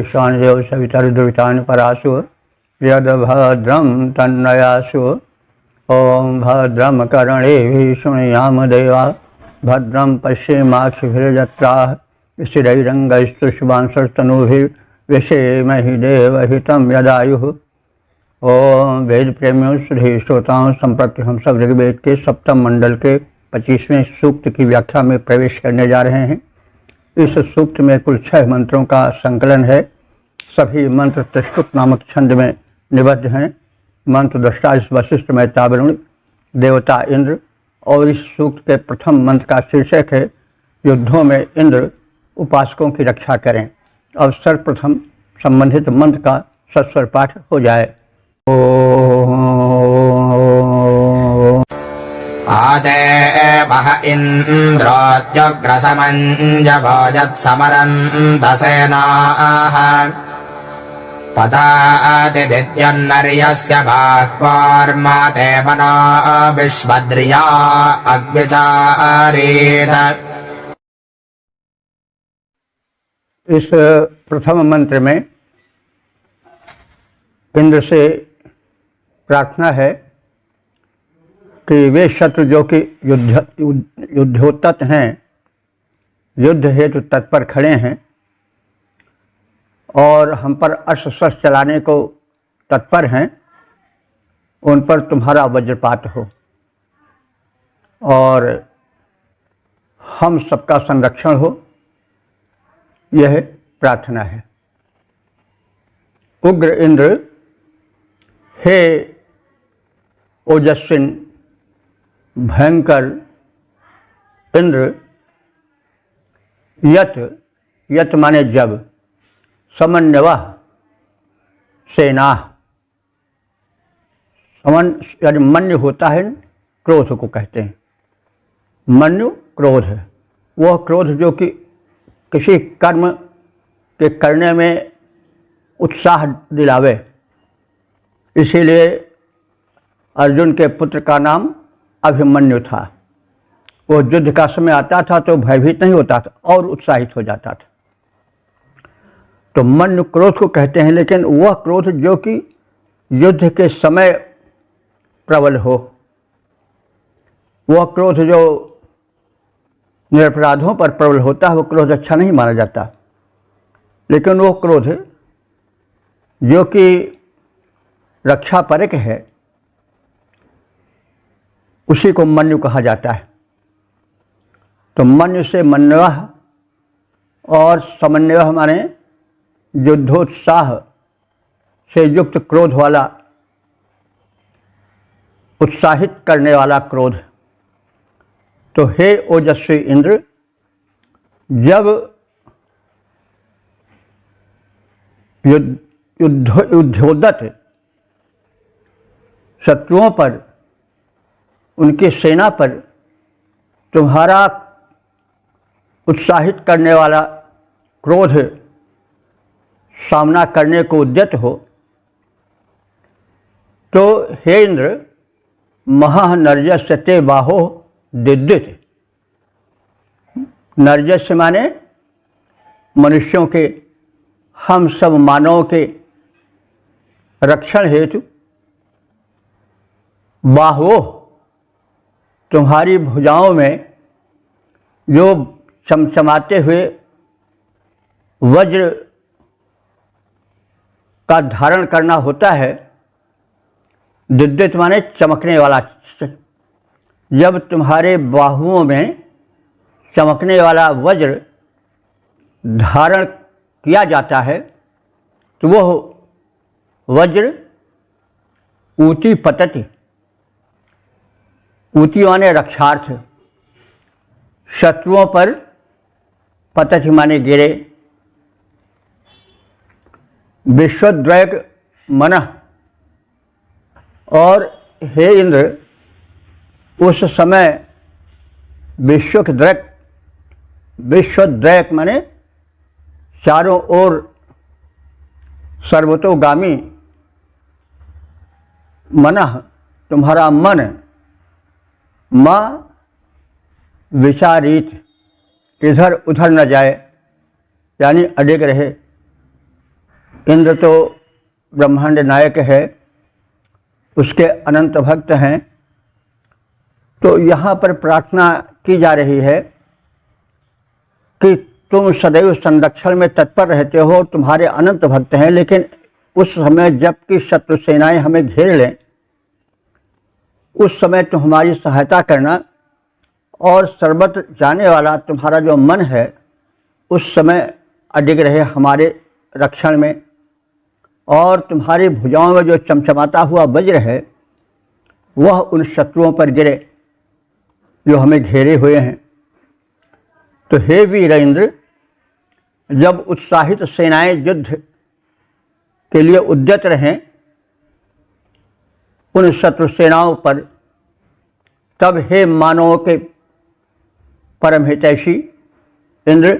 वैश्वानदेव सवितर्दुरितान् परासु यद भद्रं तन्नयासु। ओम भद्रं कर्णेभिः शृणुयाम देवा भद्रं पश्येमाक्षिभिर्यत्राः स्थिरैरङ्गैस्तुष्टुवांसस्तनूभिर्व्यसेमहि देवहितं यदायुः। ओम वेद प्रेमियों श्री श्रोताओं, संप्रति हम सब ऋग्वेद के सप्तम मंडल के 25वें सूक्त की व्याख्या में प्रवेश करने जा रहे हैं। इस सूक्त में कुल 6 मंत्रों का संकलन है। सभी मंत्र त्रिष्टुप नामक छंद में निबद्ध हैं। मंत्र दृष्टा वशिष्ठ मैतावरुण देवता इंद्र, और इस सूक्त के प्रथम मंत्र का शीर्षक है युद्धों में इंद्र उपासकों की रक्षा करें। अब सर्वप्रथम संबंधित मंत्र का सस्वर पाठ हो जाए। आदेवः इन्द्रोऽत्यग्रसमञ्जभोजत्समरन्तसेनाः पदातिदित्यन्नर्यस्य बाह्वार्माते मनो विश्वद्रिया अग्विचारीत। इस प्रथम मंत्र में इंद्र से प्रार्थना है कि वे शत्रु जो कि युद्धोत्तत हैं, युद्ध हेतु तत्पर खड़े हैं और हम पर अस्त्र शस्त्र चलाने को तत्पर हैं, उन पर तुम्हारा वज्रपात हो और हम सबका संरक्षण हो, यह प्रार्थना है। उग्र इंद्र, हे ओजस्विन भयंकर इंद्र, यत माने जब, समन्वय सेना, यदि मन्यु होता है, क्रोध को कहते हैं। मन्यु क्रोध है, वह क्रोध जो कि किसी कर्म के करने में उत्साह दिलावे। इसीलिए अर्जुन के पुत्र का नाम अभिमन्यु था। वो युद्ध का समय आता था तो भयभीत नहीं होता था और उत्साहित हो जाता था। तो मन्यु क्रोध को कहते हैं, लेकिन वह क्रोध जो कि युद्ध के समय प्रबल हो, वह क्रोध जो निरपराधों पर प्रबल होता है, वो क्रोध अच्छा नहीं माना जाता। लेकिन वो क्रोध जो कि रक्षापरक है, उसी को मन्यु कहा जाता है। तो मन्यु से मन्यवः और समन्वय माने युद्धोत्साह से युक्त क्रोध वाला, उत्साहित करने वाला क्रोध। तो हे ओजस्वी इंद्र, जब युद्धोद्यत शत्रुओं पर, उनकी सेना पर तुम्हारा उत्साहित करने वाला क्रोध सामना करने को उद्यत हो, तो हे इंद्र, महानर्यस्य ते बाहो दिद्दित। नर्यस्य माने मनुष्यों के, हम सब मानवों के रक्षण हेतु बाहो, तुम्हारी भुजाओं में जो चमचमाते हुए वज्र का धारण करना होता है, दिद्दित माने चमकने वाला। जब तुम्हारे बाहुओं में चमकने वाला वज्र धारण किया जाता है, तो वह वज्र ऊती पतति, ऊती माने रक्षार्थ, शत्रुओं पर पतति माने गिरे। विश्वद्वैक मनः, और हे इंद्र, उस समय विश्वद्वैक माने चारों ओर सर्वतोगामी, मनः तुम्हारा मन, माँ विचारित, इधर उधर न जाए, यानी अडिग रहे, इंद्र तो ब्रह्मांड नायक है, उसके अनंत भक्त हैं। तो यहाँ पर प्रार्थना की जा रही है कि तुम सदैव संरक्षण में तत्पर रहते हो, तुम्हारे अनंत भक्त हैं, लेकिन उस समय जबकि शत्रु सेनाएं हमें घेर लें, उस समय तुम हमारी सहायता करना, और सर्वत्र जाने वाला तुम्हारा जो मन है उस समय अडिग रहे हमारे रक्षण में, और तुम्हारी भुजाओं में जो चमचमाता हुआ वज्र है वह उन शत्रुओं पर गिरे जो हमें घेरे हुए हैं। तो हे वीर इंद्र, जब उत्साहित सेनाएं युद्ध के लिए उद्यत रहें उन शत्रु सेनाओं पर, तब हे मानवों के परम हितैषी इंद्र,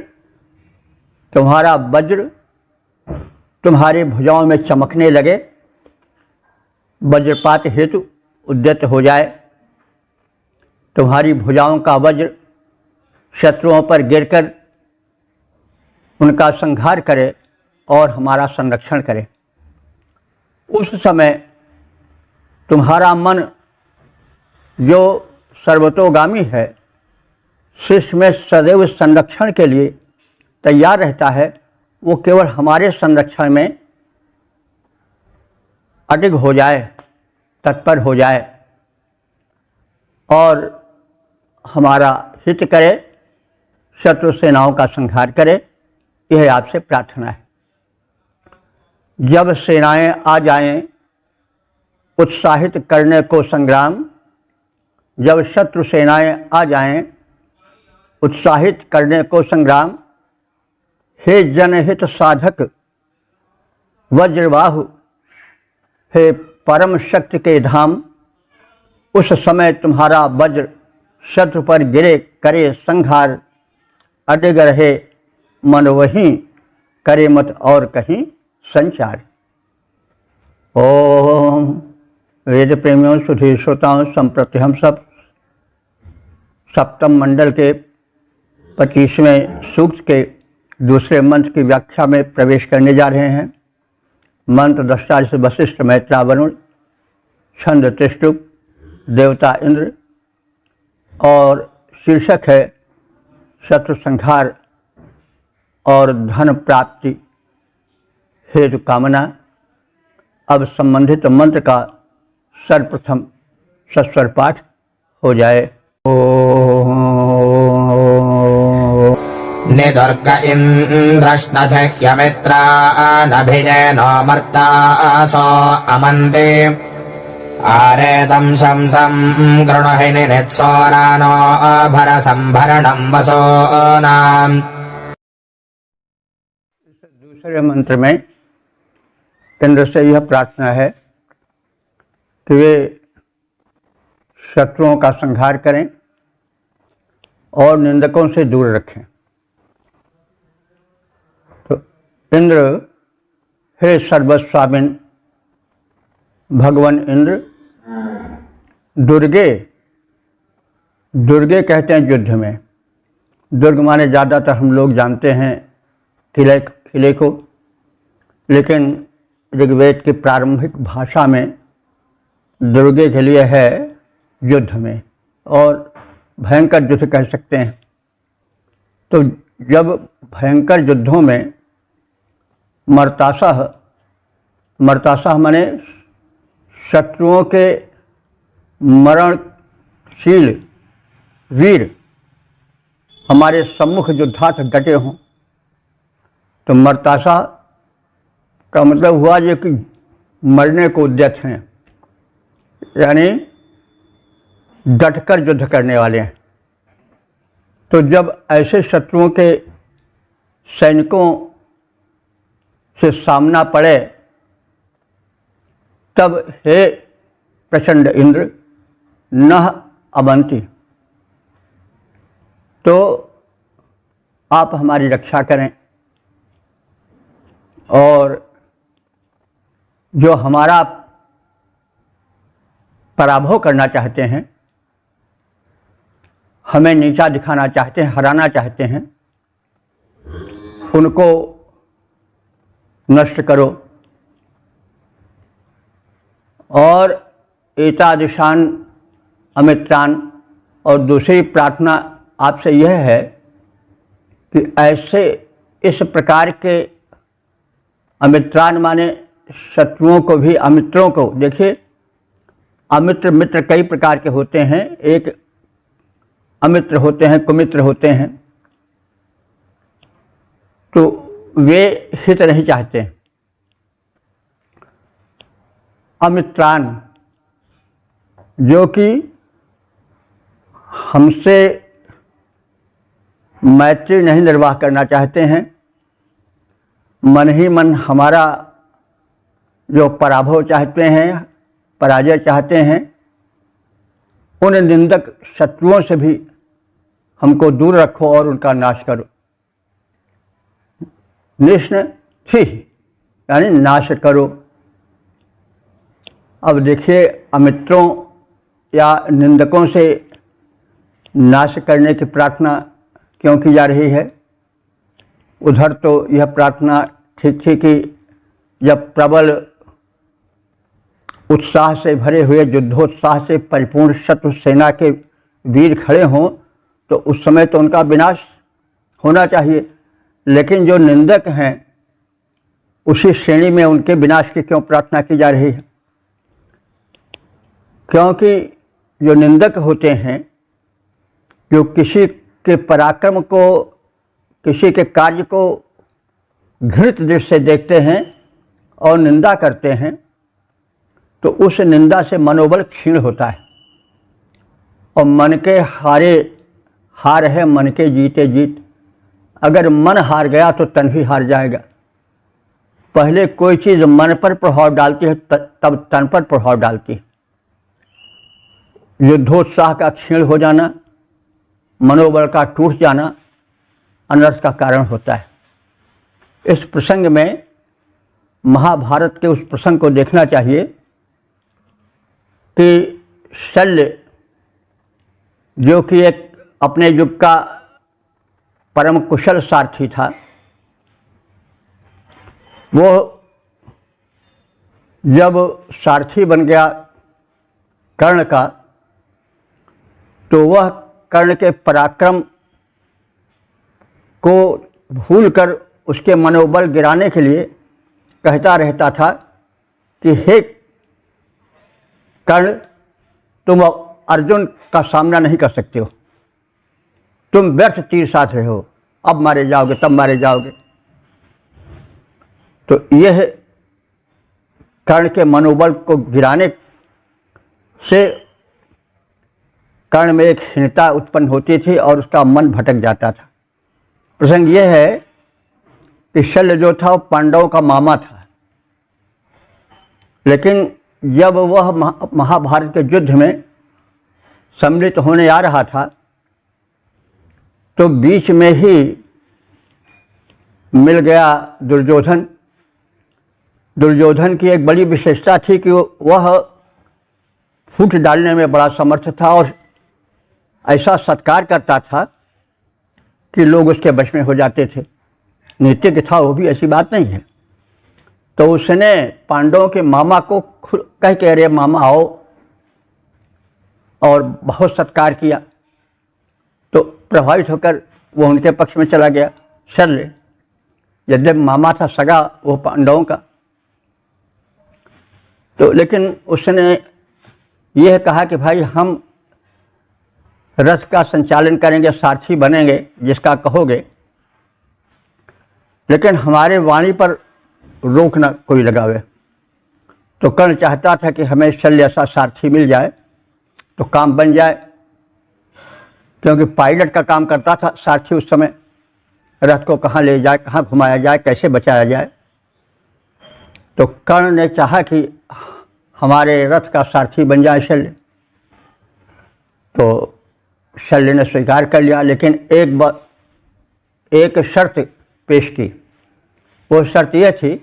तुम्हारा वज्र तुम्हारी भुजाओं में चमकने लगे, वज्रपात हेतु उद्यत हो जाए, तुम्हारी भुजाओं का वज्र शत्रुओं पर गिरकर उनका संहार करे और हमारा संरक्षण करे। उस समय तुम्हारा मन जो सर्वतोगामी है, शिष्य में सदैव संरक्षण के लिए तैयार रहता है, वो केवल हमारे संरक्षण में अडिग हो जाए, तत्पर हो जाए और हमारा हित करे, शत्रु सेनाओं का संहार करे। यह आपसे प्रार्थना है। जब सेनाएं आ जाएं उत्साहित करने को संग्राम, जब शत्रु सेनाएं आ जाएं उत्साहित करने को संग्राम, हे जनहित साधक वज्रबाहु, हे परम शक्ति के धाम, उस समय तुम्हारा वज्र शत्रु पर गिरे करे संहार, अडिग रहे मन वहीं करे मत और कहीं संचार। ओम वेद प्रेमियों, सुधीर श्रोताओं, संप्रति हम सब सप्तम मंडल के 25वें सूक्त के दूसरे मंत्र की व्याख्या में प्रवेश करने जा रहे हैं। मंत्र दृष्टा से वशिष्ठ, मैत्रा, वरुण, छंद त्रिष्टुप, देवता इंद्र, और शीर्षक है शत्रु संहार और धन प्राप्ति हेतु कामना। अब संबंधित मंत्र का सर्वप्रथम सस्वर पाठ हो जाए। निदुर्ग इन्द्रश्नझह्यमित्रा नभिजेनो मर्तासो अमन्ते आरेदं शंसं गृणहि निनित्सोरानो भरसंभरणं वसोनाम्। दूसरे मंत्र में इंद्र से यह प्रार्थना है कि वे शत्रुओं का संहार करें और निंदकों से दूर रखें। तो इंद्र, हे सर्वस्वामिन भगवान इंद्र, दुर्गे, दुर्गे कहते हैं युद्ध में। दुर्ग माने ज़्यादातर हम लोग जानते हैं किले को, लेकिन ऋग्वेद की प्रारंभिक भाषा में दुर्गे के लिए है युद्ध में, और भयंकर युद्ध कह सकते हैं। तो जब भयंकर युद्धों में मर्तासह माने शत्रुओं के मरणशील वीर हमारे सम्मुख युद्धार्थ डटे हों, तो मर्तासा का मतलब हुआ जो कि मरने को उद्यत हैं, यानी डटकर युद्ध करने वाले हैं। तो जब ऐसे शत्रुओं के सैनिकों से सामना पड़े, तब हे प्रचंड इंद्र न अवंती, तो आप हमारी रक्षा करें, और जो हमारा पराभव करना चाहते हैं, हमें नीचा दिखाना चाहते हैं, हराना चाहते हैं, उनको नष्ट करो। और एतादृशान अमित्रान, और दूसरी प्रार्थना आपसे यह है कि ऐसे इस प्रकार के अमित्रान माने शत्रुओं को भी, अमित्रों को, देखिए अमित्र मित्र कई प्रकार के होते हैं। एक अमित्र होते हैं, कुमित्र होते हैं, तो वे हित नहीं चाहते। अमित्रान जो कि हमसे मैत्री नहीं निर्वाह करना चाहते हैं, मन ही मन हमारा जो पराभव चाहते हैं, पराजय चाहते हैं, उन निंदक शत्रुओं से भी हमको दूर रखो और उनका नाश करो। निष्ण थी यानी नाश करो। अब देखिए अमित्रों या निंदकों से नाश करने की प्रार्थना क्यों की जा रही है? उधर तो यह प्रार्थना ठीक थी कि जब प्रबल उत्साह से भरे हुए, युद्धोत्साह से परिपूर्ण शत्रु सेना के वीर खड़े हों तो उस समय तो उनका विनाश होना चाहिए, लेकिन जो निंदक हैं उसी श्रेणी में उनके विनाश की क्यों प्रार्थना की जा रही है? क्योंकि जो निंदक होते हैं, जो किसी के पराक्रम को, किसी के कार्य को घृणित दृष्टि से देखते हैं और निंदा करते हैं, तो उस निंदा से मनोबल क्षीण होता है। और मन के हारे हार है, मन के जीते जीत। अगर मन हार गया तो तन भी हार जाएगा। पहले कोई चीज मन पर प्रभाव डालती है तब तन पर प्रभाव डालती है। युद्धोत्साह का क्षीण हो जाना, मनोबल का टूट जाना अनर्थ का कारण होता है। इस प्रसंग में महाभारत के उस प्रसंग को देखना चाहिए कि शल्य जो कि एक अपने युग का परम कुशल सारथी था, वो जब सारथी बन गया कर्ण का, तो वह कर्ण के पराक्रम को भूलकर उसके मनोबल गिराने के लिए कहता रहता था कि हे कर्ण, तुम अर्जुन का सामना नहीं कर सकते हो, तुम व्यर्थ तीर साध रहे हो, अब मारे जाओगे तब मारे जाओगे। तो यह कर्ण के मनोबल को गिराने से कर्ण में एक हीनता उत्पन्न होती थी और उसका मन भटक जाता था। प्रसंग यह है कि शल्य जो था वो पांडवों का मामा था, लेकिन जब वह महाभारत के युद्ध में सम्मिलित होने आ रहा था तो बीच में ही मिल गया दुर्योधन। दुर्योधन की एक बड़ी विशेषता थी कि वह फूट डालने में बड़ा समर्थ था और ऐसा सत्कार करता था कि लोग उसके वश में हो जाते थे। नीतिज्ञ था वो भी, ऐसी बात नहीं है। तो उसने पांडवों के मामा को कह के अरे मामा आओ, और बहुत सत्कार किया। तो प्रभावित होकर वो उनके पक्ष में चला गया शल्य, यद्यपि मामा था सगा वो पांडवों का। तो लेकिन उसने यह कहा कि भाई हम रथ का संचालन करेंगे, सारथी बनेंगे जिसका कहोगे, लेकिन हमारे वाणी पर रोक न कोई लगावे। तो कर्ण चाहता था कि हमें शल्य ऐसा सारथी मिल जाए तो काम बन जाए, क्योंकि पायलट का काम करता था सारथी उस समय, रथ को कहाँ ले जाए, कहाँ घुमाया जाए, कैसे बचाया जाए। तो कर्ण ने चाहा कि हमारे रथ का सारथी बन जाए शल्य। तो शल्य ने स्वीकार कर लिया, लेकिन एक शर्त पेश की। वो शर्त यह थी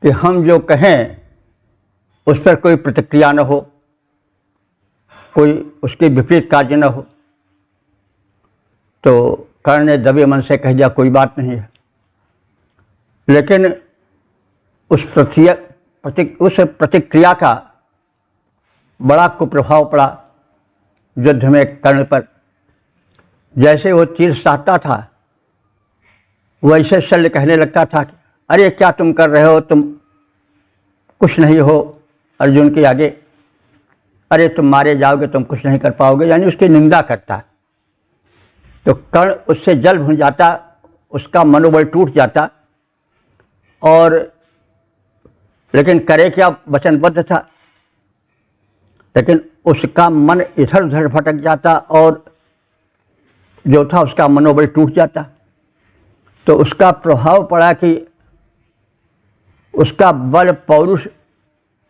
कि हम जो कहें उस पर कोई प्रतिक्रिया न हो, कोई उसके विपरीत कार्य न हो। तो कर्ण ने दबे मन से कह दिया कोई बात नहीं है, लेकिन उस प्रतिक्रिया का बड़ा कुप्रभाव पड़ा युद्ध में कर्ण पर। जैसे वो तीर साधता था वैसे शल्य कहने लगता था कि अरे क्या तुम कर रहे हो, तुम कुछ नहीं हो अर्जुन के आगे, अरे तुम मारे जाओगे, तुम कुछ नहीं कर पाओगे, यानी उसकी निंदा करता। तो कर्ण उससे जल भून जाता, उसका मनोबल टूट जाता, और लेकिन करे क्या, वचनबद्ध था, लेकिन उसका मन इधर उधर भटक जाता और जो था उसका मनोबल टूट जाता। तो उसका प्रभाव पड़ा कि उसका बल पौरुष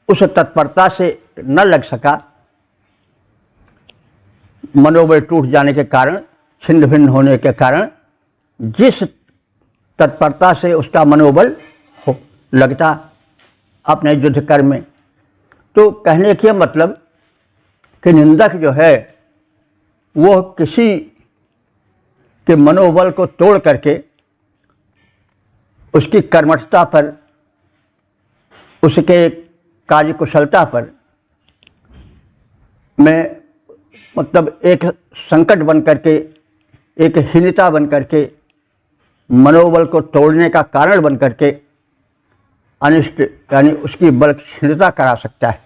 उस तत्परता से न लग सका, मनोबल टूट जाने के कारण, छिन्न भिन्न होने के कारण, जिस तत्परता से उसका मनोबल लगता अपने युद्ध कर्म में। तो कहने के मतलब कि निंदक जो है वो किसी के मनोबल को तोड़ करके उसकी कर्मठता पर, उसके कार्य कुशलता पर में मतलब एक संकट बन करके, एक हीनता बन करके, मनोबल को तोड़ने का कारण बन करके अनिष्ट यानी उसकी बल क्षीणता करा सकता है।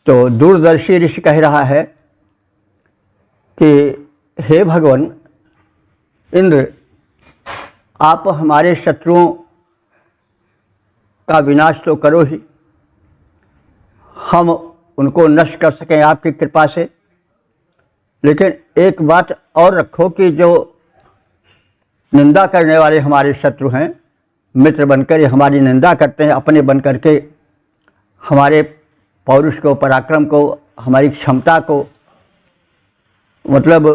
तो दूरदर्शी ऋषि कह रहा है कि हे भगवान इंद्र, आप हमारे शत्रुओं का विनाश तो करो ही, हम उनको नष्ट कर सकें आपकी कृपा से, लेकिन एक बात और रखो कि जो निंदा करने वाले हमारे शत्रु हैं, मित्र बनकर ये हमारी निंदा करते हैं, अपने बन करके हमारे पौरुष को, पराक्रम को, हमारी क्षमता को मतलब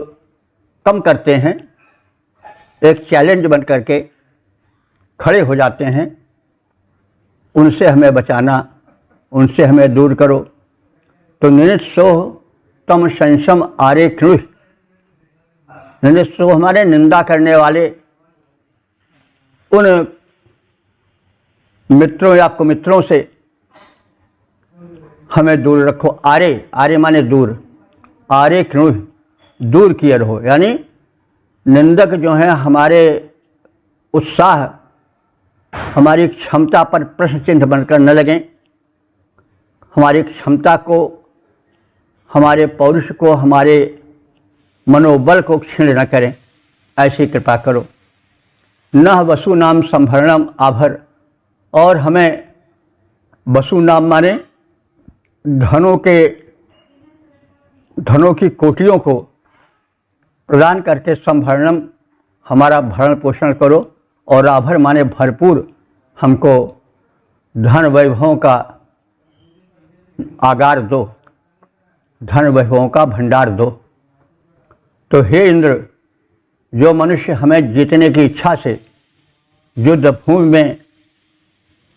कम करते हैं, एक चैलेंज बन करके खड़े हो जाते हैं, उनसे हमें बचाना, उनसे हमें दूर करो। तो निनित्सो तम संशम आरे कृष, निनित्सो हमारे निंदा करने वाले उन मित्रों या कुमित्रों से हमें दूर रखो। आरे, आरे माने दूर, आरे कृष दूर किए रहो, यानी निंदक जो है हमारे उत्साह, हमारी क्षमता पर प्रश्न चिन्ह बनकर न लगें, हमारी क्षमता को, हमारे पौरुष को, हमारे मनोबल को क्षीण न करें, ऐसी कृपा करो। न वसु नाम संभरणम आभर, और हमें वसु नाम माने धनों की कोटियों को प्रदान करके संभरणम हमारा भरण पोषण करो, और आभर माने भरपूर हमको धन वैभवों का आगार दो, धन वैभवों का भंडार दो। तो हे इंद्र, जो मनुष्य हमें जीतने की इच्छा से युद्ध भूमि में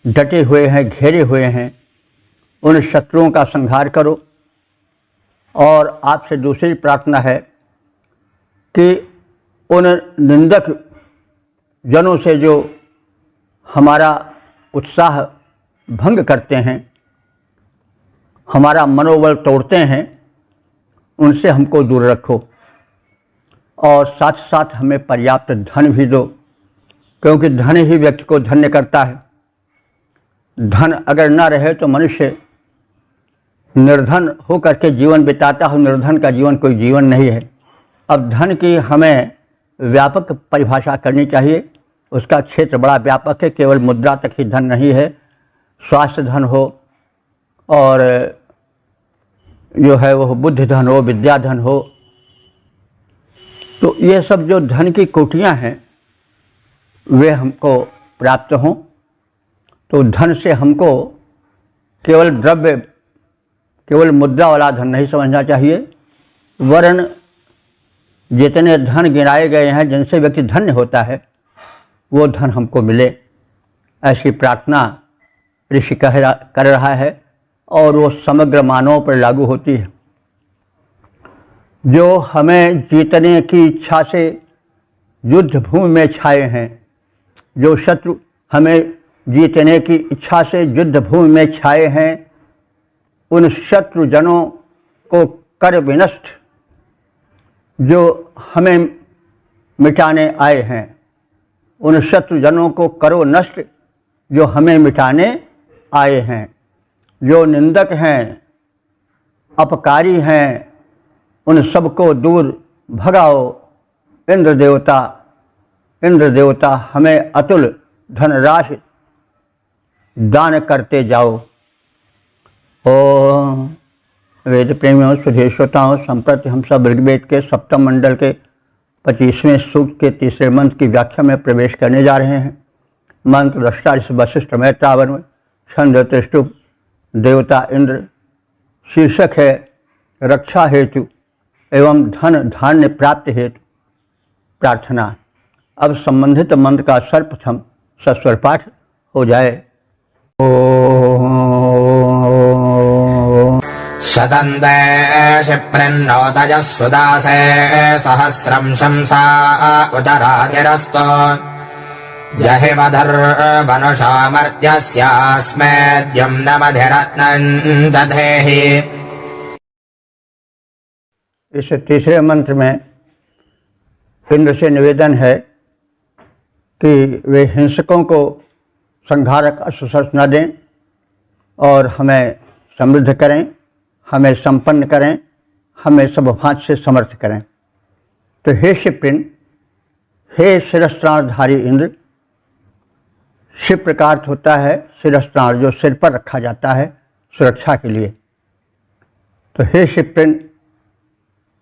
डटे हुए हैं, घेरे हुए हैं, उन शत्रुओं का संहार करो। और आपसे दूसरी प्रार्थना है कि उन निंदक जनों से जो हमारा उत्साह भंग करते हैं, हमारा मनोबल तोड़ते हैं, उनसे हमको दूर रखो। और साथ साथ हमें पर्याप्त धन भी दो, क्योंकि धन ही व्यक्ति को धन्य करता है। धन अगर न रहे तो मनुष्य निर्धन हो करके जीवन बिताता हो, निर्धन का जीवन कोई जीवन नहीं है। अब धन की हमें व्यापक परिभाषा करनी चाहिए, उसका क्षेत्र बड़ा व्यापक है, केवल मुद्रा तक ही धन नहीं है, स्वास्थ्य धन हो, और जो है वो बुद्धि धन हो, विद्या धन हो। तो ये सब जो धन की कोटियां हैं वे हमको प्राप्त हों। तो धन से हमको केवल द्रव्य, केवल मुद्रा वाला धन नहीं समझना चाहिए, वरन जितने धन गिनाए गए हैं जिनसे व्यक्ति धन्य होता है वो धन हमको मिले, ऐसी प्रार्थना ऋषि कर रहा है, और वो समग्र मानव पर लागू होती है। जो हमें जीतने की इच्छा से युद्ध भूमि में छाए हैं, जो शत्रु हमें जीतने की इच्छा से युद्ध भूमि में छाए हैं, उन शत्रुजनों को कर विनष्ट जो हमें मिटाने आए हैं, उन शत्रुजनों को करो नष्ट जो हमें मिटाने आए हैं। जो निंदक हैं, अपकारी हैं, उन सबको दूर भगाओ। इंद्र देवता हमें अतुल धनराशि दान करते जाओ। ओम वेद प्रेमियों, सुधीर श्रोताओं, संप्रति हम सब ऋग्वेद के सप्तम मंडल के 25वें सूक्त के तीसरे मंत्र की व्याख्या में प्रवेश करने जा रहे हैं। मंत्र दृष्टा वशिष्ठ मैत्रावन, छंद त्रिष्टुप, देवता इंद्र, शीर्षक है रक्षा हेतु एवं धन धान्य प्राप्ति हेतु प्रार्थना। अब संबंधित मंत्र का सर्वप्रथम सस्वर पाठ हो जाए। शतन्दे शिप्रन्नोतजः सुदासे सहस्रं शंसा उदरातिरस्तो जहिमधर्वनुषामर्त्यस्यास्मेद्यं नमधिरत्नं दधेहि। इस तीसरे मंत्र में इंद्र से निवेदन है कि वे हिंसकों को संहारक अस्त्र शस्त्र न दें और हमें समृद्ध करें, हमें संपन्न करें, हमें सब भांति से समर्थ करें। तो हे शिप्रिन, हे शिरस्त्राणधारी इंद्र, शिप्र का अर्थ होता है शिरस्त्राण, जो सिर पर रखा जाता है सुरक्षा के लिए। तो हे शिप्रिन,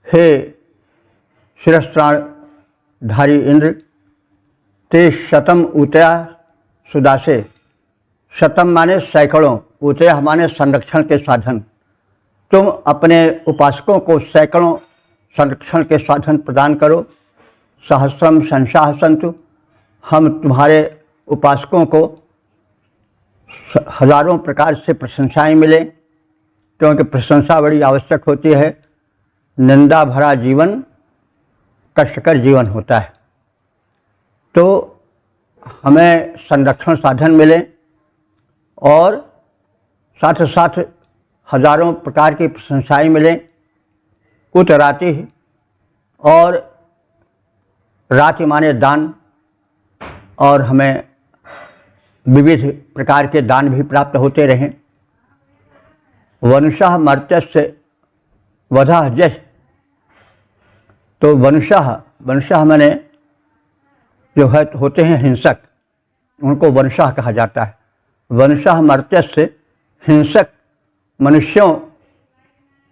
हे शिरस्त्राणधारी इंद्र, ते शतम ऊतया सुदासे। शतम माने सैकड़ों, ऊतया माने संरक्षण के साधन। तुम अपने उपासकों को सैकड़ों संरक्षण के साधन प्रदान करो। सहस्रम संशाह संतु, हम तुम्हारे उपासकों को हजारों प्रकार से प्रशंसाएं मिले, क्योंकि प्रशंसा बड़ी आवश्यक होती है। निंदा भरा जीवन कष्टकर जीवन होता है। तो हमें संरक्षण साधन मिले और साथ साथ हजारों प्रकार की प्रशंसाएं मिलें। उत्तराति, और राति माने दान, और हमें विविध प्रकार के दान भी प्राप्त होते रहें। वंशः मर्त्यस्य वधः जश। तो वंशः माने जो है होते हैं हिंसक, उनको वंशः कहा जाता है। वंशः मर्त्यस्य, हिंसक मनुष्यों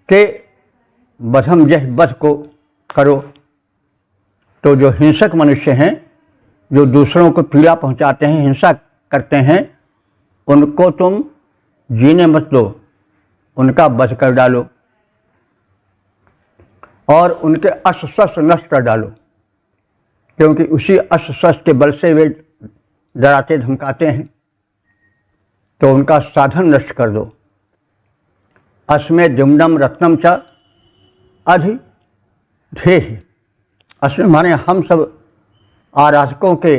के वधम जह वध को करो। तो जो हिंसक मनुष्य हैं, जो दूसरों को पीड़ा पहुंचाते हैं, हिंसा करते हैं, उनको तुम जीने मत दो, उनका वध कर डालो और उनके अस्त्र शस्त्र नष्ट कर डालो, क्योंकि उसी अस्त्र शस्त्र के बल से वे डराते धमकाते हैं। तो उनका साधन नष्ट कर दो। अस्मे द्युम्नम रत्नम च अधिधेहि। अस्मे माने हम सब आराधकों के,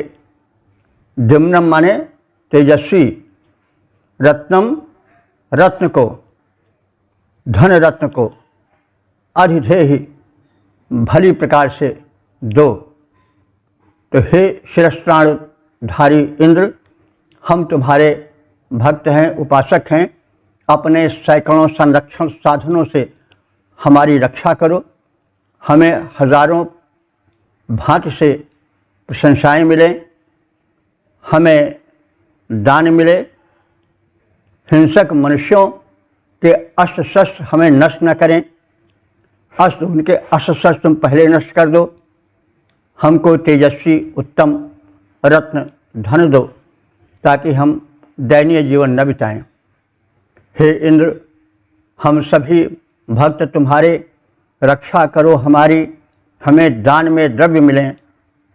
द्युम्नम माने तेजस्वी, रत्नम रत्न को, धन रत्न को, अधिधेहि भली प्रकार से दो। तो हे शिरस्त्राणधारी इंद्र, हम तुम्हारे भक्त हैं, उपासक हैं। अपने सैकड़ों संरक्षण साधनों से हमारी रक्षा करो। हमें हजारों भांति से प्रशंसाएं मिले, हमें दान मिले। हिंसक मनुष्यों के अस्त्र शस्त्र हमें नष्ट न करें। उनके अस्त्र शस्त्र तुम पहले नष्ट कर दो। हमको तेजस्वी उत्तम रत्न धन दो, ताकि हम दयनीय जीवन न बिताएं। हे इंद्र, हम सभी भक्त तुम्हारे, रक्षा करो हमारी। हमें दान में द्रव्य मिलें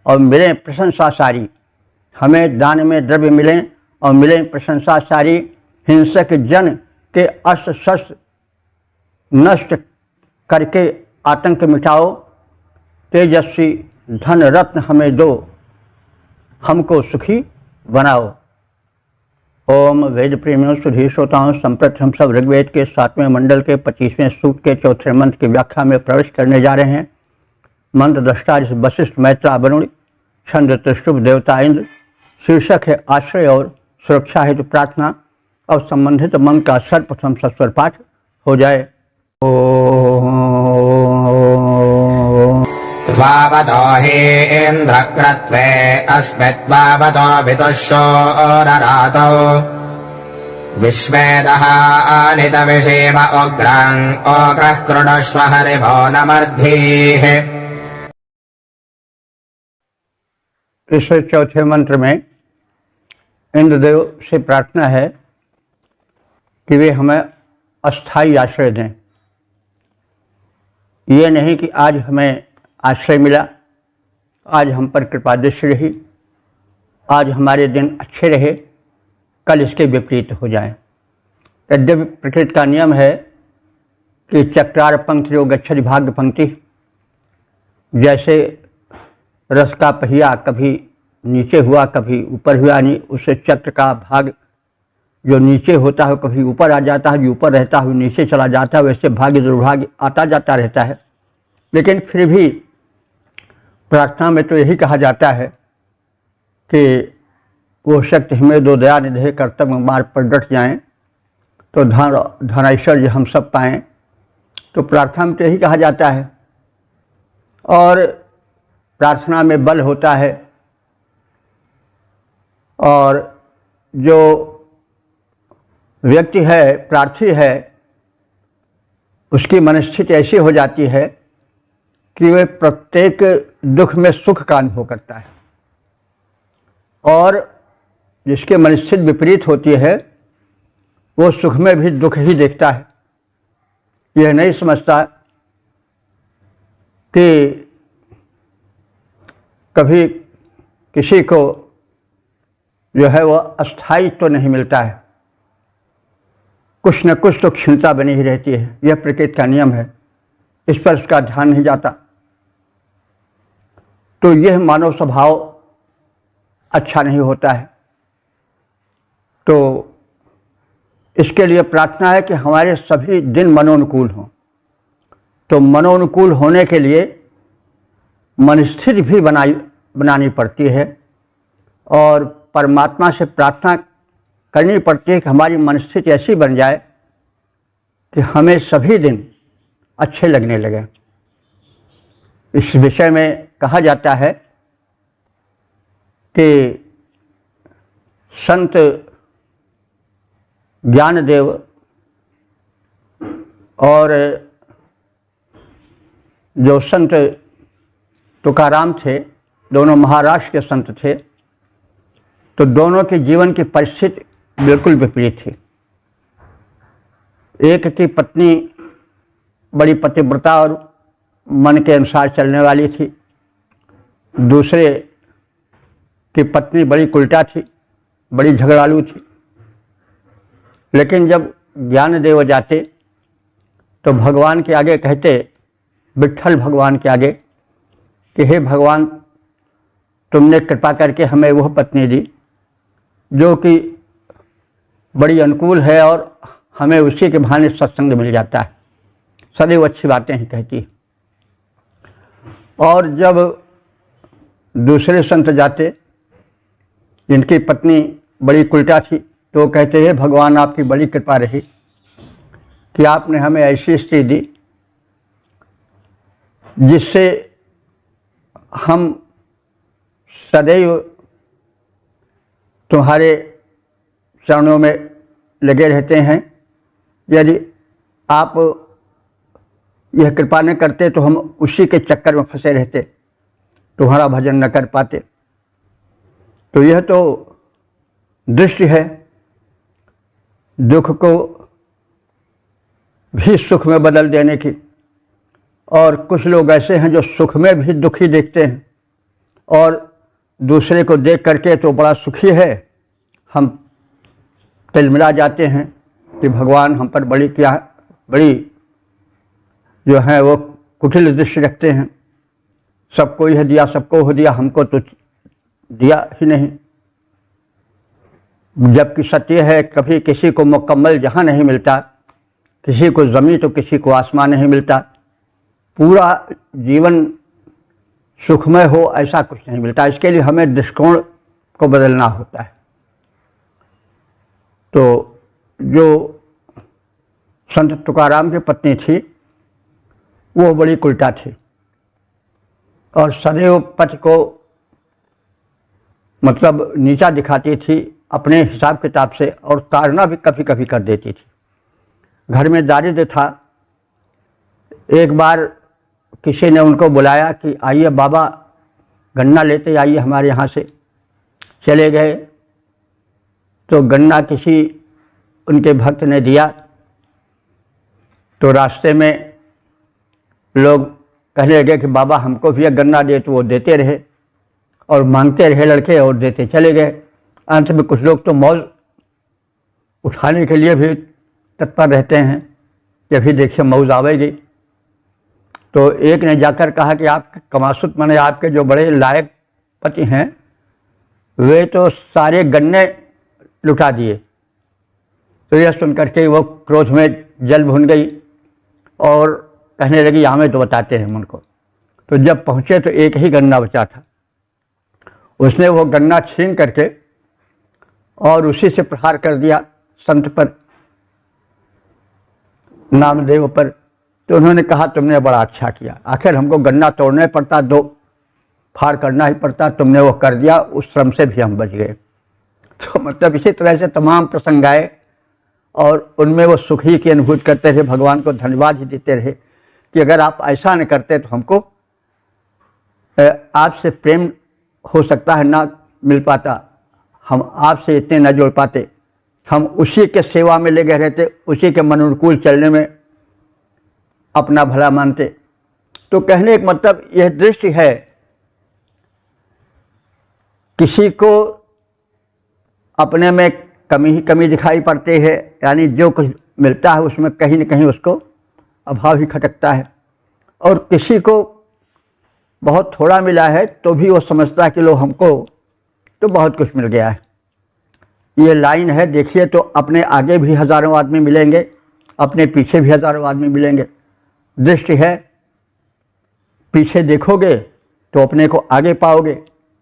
और मिलें प्रशंसा सारी। हमें दान में द्रव्य मिलें और मिलें प्रशंसा सारी। हिंसक जन के अस्त्र शस्त्र नष्ट करके आतंक मिटाओ। तेजस्वी धन रत्न हमें दो, हमको सुखी बनाओ। ओम वेद प्रेमियों सुधी श्रोताओं, संप्रति हम सब ऋग्वेद के 7वें मंडल के 25वें सूक्त के 4थे मंत्र की व्याख्या में प्रवेश करने जा रहे हैं। मंत्र दृष्टा वशिष्ठ मैत्रा वरुण, छंद त्रिशुभ देवता इंद्र। शीर्षक है आश्रय और सुरक्षा हेतु प्रार्थना। और संबंधित मंत्र का सर्वप्रथम सस्वर पाठ हो जाए। त्वावतो हेन्द्रक्रत्वे अस्मित्वावतो विदुषोररातो विश्वेदः आनितविषेम उग्रं ओग्रः कृणुष्व हरिभो नमर्धीः। इस चौथे मंत्र में इंद्रदेव से प्रार्थना है कि वे हमें अस्थायी आश्रय दें। ये नहीं कि आज हमें आश्रय मिला, आज हम पर कृपा दृष्टि रही, आज हमारे दिन अच्छे रहे, कल इसके विपरीत हो जाए। यद्यपि प्रकृति का नियम है कि चक्रार पंक्ति जो गच्छति भाग्य पंक्ति, जैसे रस का पहिया कभी नीचे हुआ कभी ऊपर हुआ, नहीं उससे चक्र का भाग जो नीचे होता है कभी ऊपर आ जाता है, जो ऊपर रहता है नीचे चला जाता है, वैसे भाग्य दुर्भाग्य आता जाता रहता है। लेकिन फिर भी प्रार्थना में तो यही कहा जाता है कि वो शक्ति हमें दो, दया निधे कर्तव्य मार्ग पर डट जाएं तो धन ऐश्वर्य हम सब पाएं। तो प्रार्थना में तो यही कहा जाता है। और प्रार्थना में बल होता है, और जो व्यक्ति है प्रार्थी है उसकी मनस्थिति ऐसी हो जाती है कि वह प्रत्येक दुख में सुख का अनुभव करता है, और जिसके मनस्थिति विपरीत होती है वो सुख में भी दुख ही देखता है। यह नहीं समझता कि कभी किसी को जो है वह अस्थायित्व तो नहीं मिलता है, कुछ न कुछ तो क्षीणता बनी ही रहती है। यह प्रकृति का नियम है, इस पर उसका ध्यान नहीं जाता। तो यह मानव स्वभाव अच्छा नहीं होता है। तो इसके लिए प्रार्थना है कि हमारे सभी दिन मनोनुकूल हों। तो मनोनुकूल होने के लिए मनस्थिति भी बनानी पड़ती है, और परमात्मा से प्रार्थना करनी पड़ती है कि हमारी मनस्थिति ऐसी बन जाए कि हमें सभी दिन अच्छे लगने लगे। इस विषय में कहा जाता है कि संत ज्ञानदेव और जो संत तुकाराम थे, दोनों महाराष्ट्र के संत थे। तो दोनों के जीवन की परिस्थिति बिल्कुल विपरीत थी। एक की पत्नी बड़ी पतिव्रता और मन के अनुसार चलने वाली थी, दूसरे की पत्नी बड़ी उल्टा थी, बड़ी झगड़ालू थी। लेकिन जब ज्ञानदेव जाते तो भगवान के आगे कहते, विट्ठल भगवान के आगे, कि हे भगवान, तुमने कृपा करके हमें वह पत्नी दी जो कि बड़ी अनुकूल है, और हमें उसी के बहाने सत्संग मिल जाता है, सदैव अच्छी बातें ही कहती है। और जब दूसरे संत जाते जिनकी पत्नी बड़ी उल्टा थी, तो कहते हैं भगवान, आपकी बड़ी कृपा रही कि आपने हमें ऐसी स्त्री दी जिससे हम सदैव तुम्हारे चरणों में लगे रहते हैं। यदि आप यह कृपा न करते तो हम उसी के चक्कर में फंसे रहते, तुम्हारा भजन न कर पाते। तो यह तो दृष्टि है दुख को भी सुख में बदल देने की। और कुछ लोग ऐसे हैं जो सुख में भी दुखी देखते हैं, और दूसरे को देख करके तो बड़ा सुखी है, हम तिलमिला जाते हैं कि भगवान हम पर बड़ी जो है वो कुटिल दृष्टि रखते हैं। सबको यह दिया, सबको हो दिया, हमको तो दिया ही नहीं। जबकि सत्य है कभी किसी को मुकम्मल जहां नहीं मिलता, किसी को ज़मीन तो किसी को आसमान नहीं मिलता, पूरा जीवन सुखमय हो ऐसा कुछ नहीं मिलता। इसके लिए हमें दृष्टिकोण को बदलना होता है। तो जो संत तुकाराम की पत्नी थी वो बड़ी उल्टा थी और सदैव पति को मतलब नीचा दिखाती थी अपने हिसाब किताब से, और ताड़ना भी कभी कभी कर देती थी। घर में दारिद्र्य था। एक बार किसी ने उनको बुलाया कि आइए बाबा गन्ना लेते आइए हमारे यहाँ से। चले गए तो गन्ना किसी उनके भक्त ने दिया, तो रास्ते में लोग कहने लगे कि बाबा हमको भी गन्ना दे, तो वो देते रहे और मांगते रहे लड़के और देते चले गए। अंत में कुछ लोग तो मौज उठाने के लिए भी तत्पर रहते हैं कि अभी देखिए मौज आवेगी। तो एक ने जाकर कहा कि आप कमासुत माने आपके जो बड़े लायक पति हैं वे तो सारे गन्ने लुटा दिए। तो यह सुनकर के वो क्रोध में जल भुन गई और कहने लगी हमें तो बताते हैं उनको। तो जब पहुंचे तो एक ही गन्ना बचा था। उसने वो गन्ना छीन करके और उसी से प्रहार कर दिया संत पर, नामदेव पर। तो उन्होंने कहा तुमने बड़ा अच्छा किया, आखिर हमको गन्ना तोड़ना पड़ता, दो फाड़ करना ही पड़ता, तुमने वो कर दिया, उस श्रम से भी हम बच गए। तो मतलब इसी तरह से तमाम प्रसंग आए और उनमें वो सुखी की अनुभूति करते रहे, भगवान को धन्यवाद ही देते रहे कि अगर आप ऐसा न करते तो हमको आपसे प्रेम हो सकता है ना मिल पाता, हम आपसे इतने न जुड़ पाते, हम उसी के सेवा में लगे रहते, उसी के मन अनुकूल चलने में अपना भला मानते। तो कहने का मतलब यह दृष्टि है, किसी को अपने में कमी ही कमी दिखाई पड़ती है, यानी जो कुछ मिलता है उसमें कहीं न कहीं उसको अभाव ही खटकता है, और किसी को बहुत थोड़ा मिला है तो भी वो समझता है कि लो हमको तो बहुत कुछ मिल गया है। ये लाइन है, देखिए तो अपने आगे भी हजारों आदमी मिलेंगे, अपने पीछे भी हजारों आदमी मिलेंगे। दृष्टि है, पीछे देखोगे तो अपने को आगे पाओगे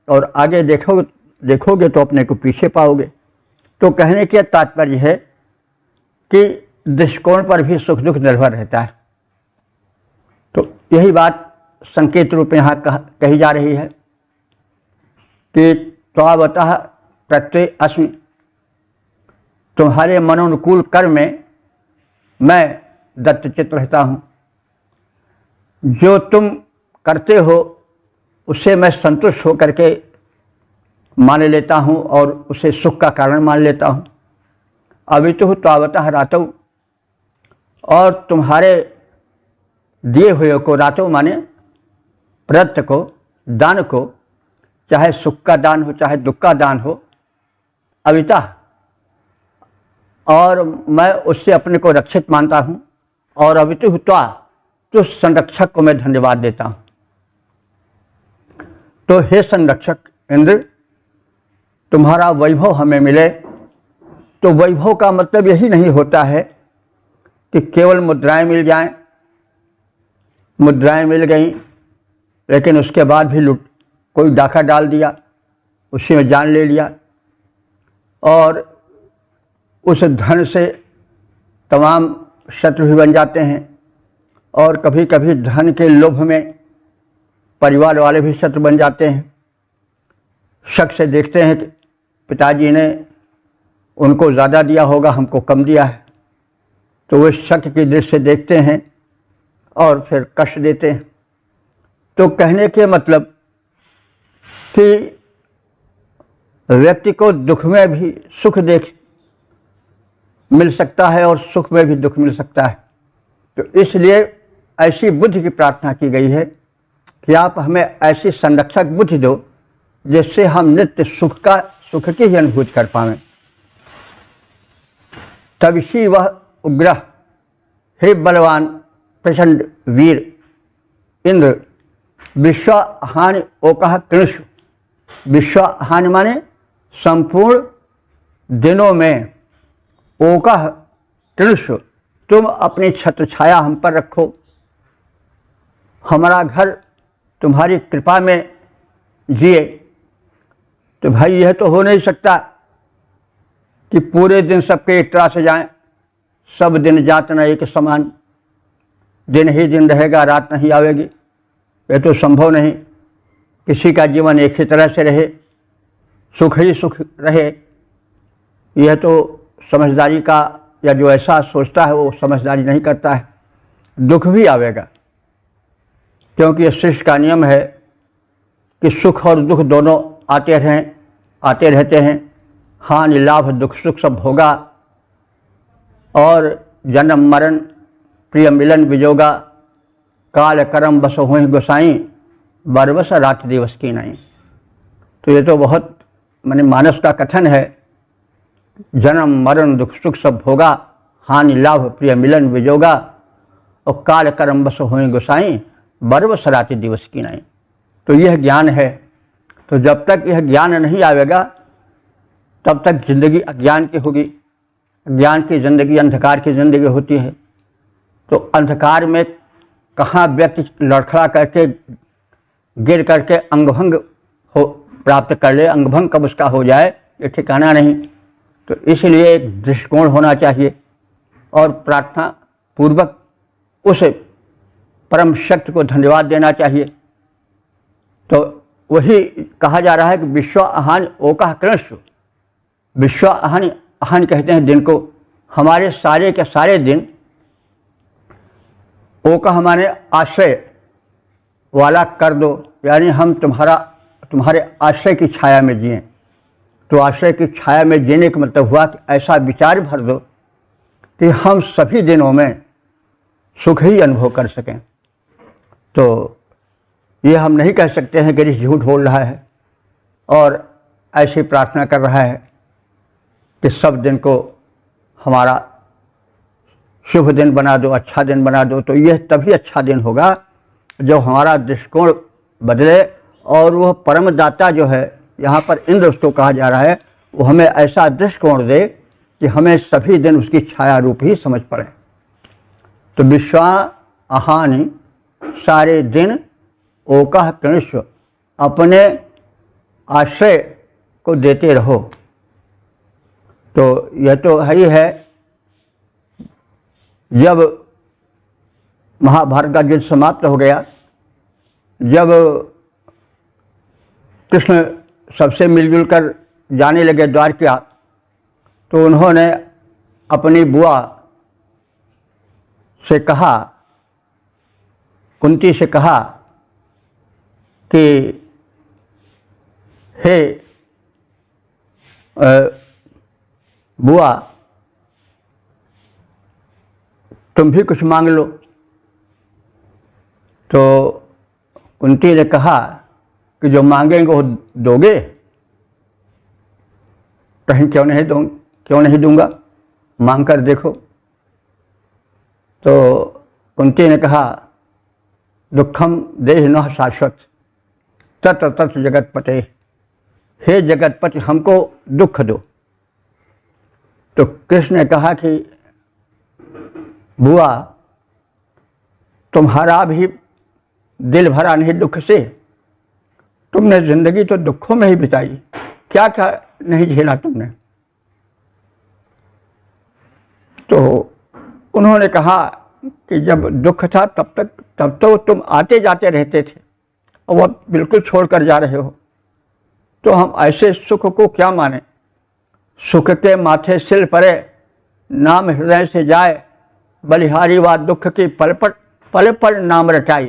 और आगे देखोगे तो अपने को पीछे पाओगे। तो कहने का तात्पर्य है कि दृष्टिकोण पर भी सुख दुख निर्भर रहता है। तो यही बात संकेत रूप में यहाँ कही जा रही है कि त्वावतः प्रत्यय अस्मि, तुम्हारे मनोनुकूल कर्म में मैं दत्तचित्त रहता हूँ। जो तुम करते हो उससे मैं संतुष्ट होकर के मान लेता हूँ और उसे सुख का कारण मान लेता हूँ। अवितु त्वावतः रातौ, और तुम्हारे दिए हुए को, रातौ माने प्रदत्त को, दान को, चाहे सुख का दान हो चाहे दुख का दान हो, अविता, और मैं उससे अपने को रक्षित मानता हूँ। और अवितु त्वा, तो संरक्षक को मैं धन्यवाद देता हूँ। तो हे संरक्षक इंद्र, तुम्हारा वैभव हमें मिले। तो वैभव का मतलब यही नहीं होता है कि केवल मुद्राएं मिल जाएं। मुद्राएं मिल गई लेकिन उसके बाद भी कोई डाका डाल दिया, उसी में जान ले लिया, और उस धन से तमाम शत्रु भी बन जाते हैं। और कभी कभी धन के लोभ में परिवार वाले भी शत्रु बन जाते हैं। शक से देखते हैं कि पिताजी ने उनको ज़्यादा दिया होगा, हमको कम दिया है, तो वे शक की दृष्टि से देखते हैं और फिर कष्ट देते हैं। तो कहने के मतलब कि व्यक्ति को दुख में भी सुख मिल सकता है और सुख में भी दुख मिल सकता है। तो इसलिए ऐसी बुद्धि की प्रार्थना की गई है कि आप हमें ऐसी संरक्षक बुद्धि दो जिससे हम नित्य सुख की ही अनुभूति कर पाएं। तविषी वह उग्र, हे बलवान प्रचंड वीर इंद्र, विश्वहानि ओकः कृष्ण। विश्वहानि माने संपूर्ण दिनों में ओकः कृष्ण, तुम अपनी छत्र छाया हम पर रखो, हमारा घर तुम्हारी कृपा में जिए। तो भाई यह तो हो नहीं सकता कि पूरे दिन सबके एक तरह से जाएं, सब दिन जात न एक समान, दिन ही दिन रहेगा रात नहीं आवेगी, यह तो संभव नहीं। किसी का जीवन एक ही तरह से रहे, सुख ही सुख रहे, यह तो समझदारी का, या जो ऐसा सोचता है वो समझदारी नहीं करता है। दुख भी आवेगा, क्योंकि यह सृष्टि का नियम है कि सुख और दुख दोनों आते रहते हैं। हानि लाभ दुख सुख सब होगा, और जन्म मरण प्रिय मिलन विजोगा, काल करम बस हुए गोसाई, बरबस रात दिवस की नहीं। तो ये तो बहुत माने मानस का कथन है, जन्म मरण दुख सुख सब होगा, हानि लाभ प्रिय मिलन विजोगा, और काल कर्म बस हुए गोसाई, बरबस रात दिवस की नहीं। तो यह ज्ञान है। तो जब तक यह ज्ञान नहीं आवेगा तब तक जिंदगी अज्ञान की होगी। ज्ञान की जिंदगी अंधकार की जिंदगी होती है। तो अंधकार में कहाँ व्यक्ति लड़खड़ा करके गिर करके अंगभंग हो प्राप्त कर ले, अंगभंग कब उसका हो जाए ये ठिकाना नहीं। तो इसलिए एक दृष्टिकोण होना चाहिए और प्रार्थना पूर्वक उस परम शक्ति को धन्यवाद देना चाहिए। तो वही कहा जा रहा है कि विश्व अहानि ओकः कृष्ण, विश्व अहानि, अहानि कहते हैं दिन को, हमारे सारे के सारे दिन, ओकः हमारे आश्रय वाला कर दो, यानी हम तुम्हारे आश्रय की छाया में जिएं। तो आश्रय की छाया में जीने का मतलब हुआ कि ऐसा विचार भर दो कि हम सभी दिनों में सुख ही अनुभव कर सकें। तो ये हम नहीं कह सकते हैं कि गिरीश झूठ बोल रहा है और ऐसी प्रार्थना कर रहा है कि सब दिन को हमारा शुभ दिन बना दो, अच्छा दिन बना दो। तो यह तभी अच्छा दिन होगा जब हमारा दृष्टिकोण बदले और वह परम दाता जो है, यहाँ पर इंद्र उसको कहा जा रहा है, वो हमें ऐसा दृष्टिकोण दे कि हमें सभी दिन उसकी छाया रूप ही समझ पड़े। तो विश्वा अहानि, सारे दिन ओकः कृष्ण, अपने आश्रय को देते रहो। तो यह तो है ही है, जब महाभारत का युद्ध समाप्त हो गया, जब कृष्ण सबसे मिलजुल कर जाने लगे द्वारका, तो उन्होंने अपनी बुआ से कहा, कुंती से कहा कि हे बुआ, तुम भी कुछ मांग लो। तो कुंती ने कहा कि जो मांगेंगे वो दोगे? कहीं क्यों नहीं दूंगा, मांग कर देखो। तो कुंती ने कहा, दुखम देह न शाश्वत तत्र तत्र जगतपते, हे जगतपति हमको दुख दो। तो कृष्ण ने कहा कि बुआ, तुम्हारा भी दिल भरा नहीं दुख से, तुमने जिंदगी तो दुखों में ही बिताई, क्या क्या नहीं झेला तुमने। तो उन्होंने कहा कि जब दुख था तब तो तुम आते जाते रहते थे, और अब बिल्कुल छोड़कर जा रहे हो, तो हम ऐसे सुख को क्या माने। सुख के माथे सिल पड़े, नाम हृदय से जाए, बलिहारी व दुख की पल पल नाम रटाई।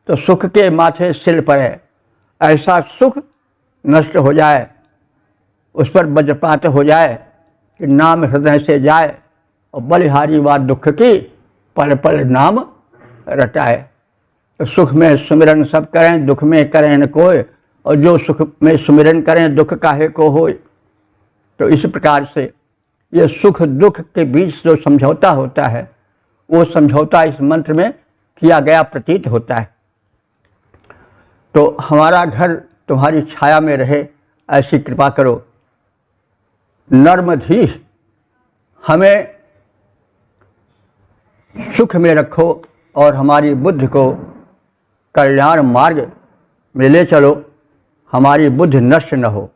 तो सुख के माथे सिल पड़े, ऐसा सुख नष्ट हो जाए, उस पर वज्रपात हो जाए कि नाम हृदय से जाए, और बलिहारी व दुख की पल पल नाम रटाए। तो सुख में सुमिरन सब करें, दुख में करें न कोई, और जो सुख में सुमिरन करें दुख काहे को होए। तो इस प्रकार से ये सुख दुख के बीच जो समझौता होता है, वो समझौता इस मंत्र में किया गया प्रतीत होता है। तो हमारा घर तुम्हारी छाया में रहे, ऐसी कृपा करो। नर्मधीश हमें सुख में रखो और हमारी बुद्धि को कल्याण मार्ग में ले चलो, हमारी बुद्धि नष्ट न हो।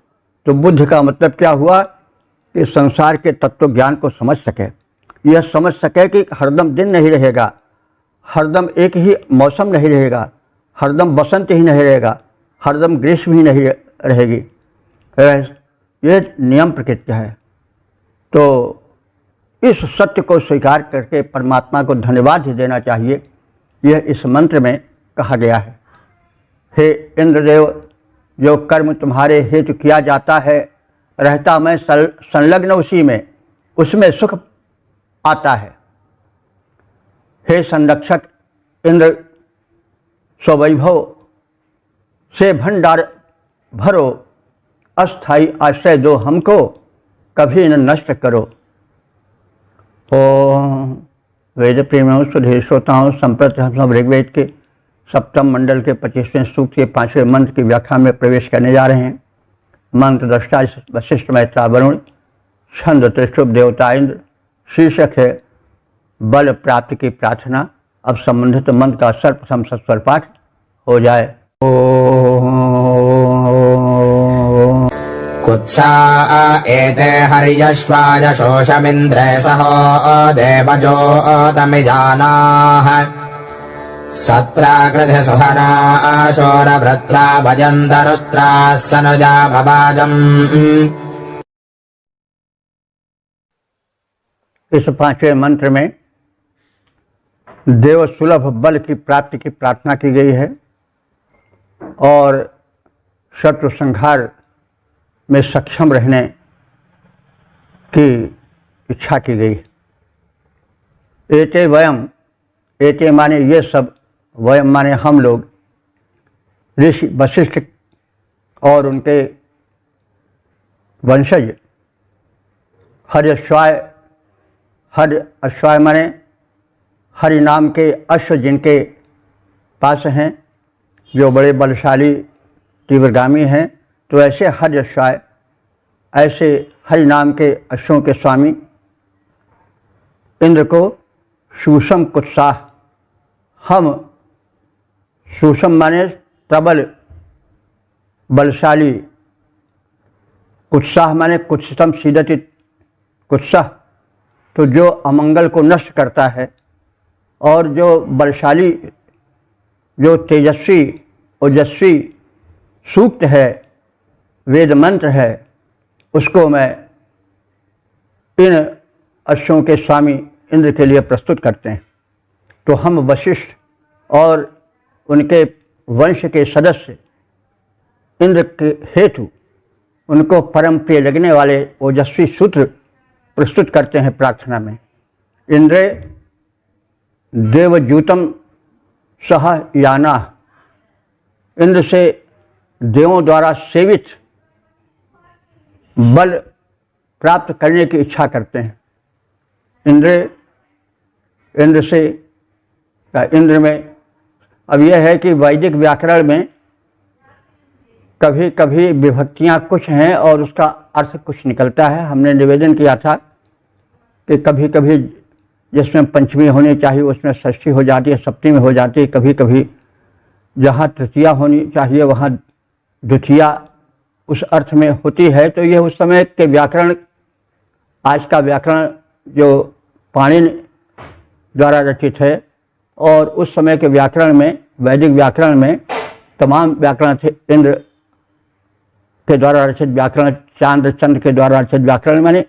तो बुद्धि का मतलब क्या हुआ कि संसार के तत्व ज्ञान को समझ सके, यह समझ सके कि हरदम दिन नहीं रहेगा, हरदम एक ही मौसम नहीं रहेगा, हरदम बसंत ही नहीं रहेगा, हरदम ग्रीष्म ही नहीं रहेगी। ये नियम प्रकृति है। तो इस सत्य को स्वीकार करके परमात्मा को धन्यवाद ही देना चाहिए, यह इस मंत्र में कहा गया है। हे इंद्रदेव, जो कर्म तुम्हारे हेतु किया जाता है, रहता मैं संलग्न उसी में, उसमें सुख आता है। हे संरक्षक इंद्र, स्ववैभव से भंडार भरो, अस्थाई आश्रय दो हमको, कभी न नष्ट करो। ओम वेद प्रेमियों सुधीर श्रोताओं, संप्रति हम सब ऋग्वेद के सप्तम मंडल के 25वें सूक्त के 5वें मंत्र की व्याख्या में प्रवेश करने जा रहे हैं। मंत्र दृष्टा वशिष्ठ मैत्रा वरुण, छंद त्रिशुभ देवता इंद्र, शीर्षक है बल प्राप्ति की प्रार्थना। अब संबंधित मंत्र का सर्वप्रथम सस्वर पाठ हो जाए। कुत्सा एते हर्यश्वाय शोषमिन्द्रे सहो देवजो तमिजानाः सत्राकृधि सुहना शोरभृत्रा भजन्तरुत्राः सनुजा भवाजम्। इस 5वें मंत्र में देव सुलभ बल की प्राप्ति की प्रार्थना की गई है और शत्रु संहार में सक्षम रहने की इच्छा की गई। एते वयम, एते माने ये सब, वयम माने हम लोग, ऋषि वशिष्ठ और उनके वंशज, हर्यश्वाय, हर अश्वाय माने हरि नाम के अश्व जिनके पास हैं, जो बड़े बलशाली तीव्रगामी हैं, तो ऐसे हर्यश्वाय, ऐसे हरि नाम के अश्वों के स्वामी इंद्र को सुषम कुत्साह, हम सुषम माने प्रबल बलशाली, कुत्साह माने कुत्सितम सीदति कुत्साह, तो जो अमंगल को नष्ट करता है, और जो बलशाली, जो तेजस्वी ओजस्वी सूक्त है, वेद मंत्र है, उसको मैं इन अश्वों के स्वामी इंद्र के लिए प्रस्तुत करते हैं। तो हम वशिष्ठ और उनके वंश के सदस्य इंद्र के हेतु उनको परम प्रिय लगने वाले ओजस्वी सूत्र प्रस्तुत करते हैं प्रार्थना में। इंद्रे देवजूतम सह याना, इंद्र से देवों द्वारा सेवित बल प्राप्त करने की इच्छा करते हैं। इंद्र से, इंद्र में अब यह है कि वैदिक व्याकरण में कभी कभी विभक्तियां कुछ हैं और उसका अर्थ कुछ निकलता है। हमने निवेदन किया था कि कभी कभी जिसमें पंचमी होनी चाहिए उसमें षष्ठी हो जाती है, सप्तमी हो जाती है, कभी कभी जहाँ तृतीया होनी चाहिए वहाँ द्वितीया उस अर्थ में होती है। तो यह उस समय के व्याकरण, आज का व्याकरण जो पाणिनि द्वारा रचित है, और उस समय के व्याकरण में, वैदिक व्याकरण में तमाम व्याकरण थे। इंद्र के द्वारा रचित व्याकरण, चंद्र के द्वारा रचित व्याकरण माने,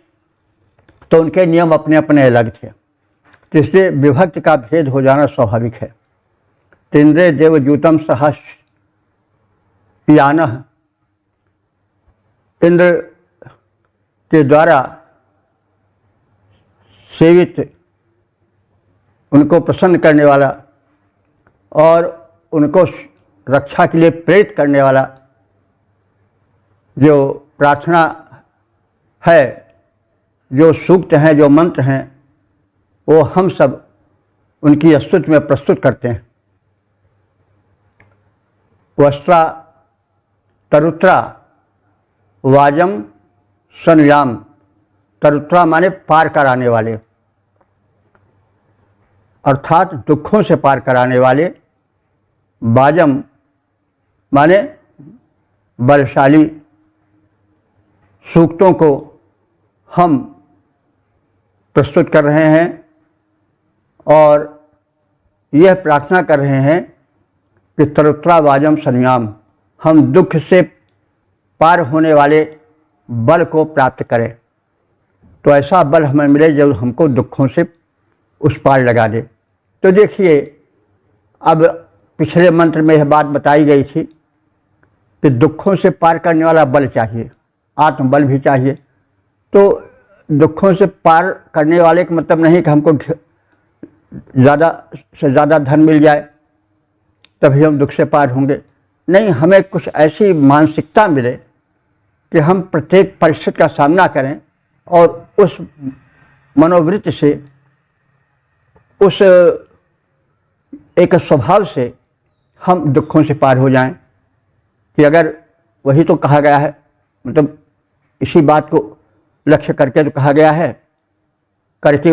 तो उनके नियम अपने अपने अलग थे, तो इसलिए विभक्ति का भेद हो जाना स्वाभाविक है। इंद्रे देवजूतम सहस यान, इंद्र के द्वारा सेवित, उनको प्रसन्न करने वाला और उनको रक्षा के लिए प्रेरित करने वाला जो प्रार्थना है, जो सूक्त हैं, जो मंत्र हैं, वो हम सब उनकी स्तुति में प्रस्तुत करते हैं। वस्त्रा तरुत्रा वाजम सनुयाम तरुत्रा माने पार कराने वाले, अर्थात दुखों से पार कराने वाले। बाजम माने बलशाली। सूक्तों को हम प्रस्तुत कर रहे हैं और यह प्रार्थना कर रहे हैं कि तरुत्रा वाजम संयाम, हम दुख से पार होने वाले बल को प्राप्त करें। तो ऐसा बल हमें मिले जो हमको दुखों से उस पार लगा दे। तो देखिए, अब पिछले मंत्र में यह बात बताई गई थी कि दुखों से पार करने वाला बल चाहिए, आत्मबल भी चाहिए। तो दुखों से पार करने वाले का मतलब नहीं कि हमको ज़्यादा से ज़्यादा धन मिल जाए तभी हम दुख से पार होंगे। नहीं, हमें कुछ ऐसी मानसिकता मिले कि हम प्रत्येक परिस्थिति का सामना करें और उस मनोवृत्ति से, उस एक स्वभाव से हम दुखों से पार हो जाएं। कि अगर वही तो कहा गया है, मतलब इसी बात को लक्ष्य करके तो कहा गया है, करके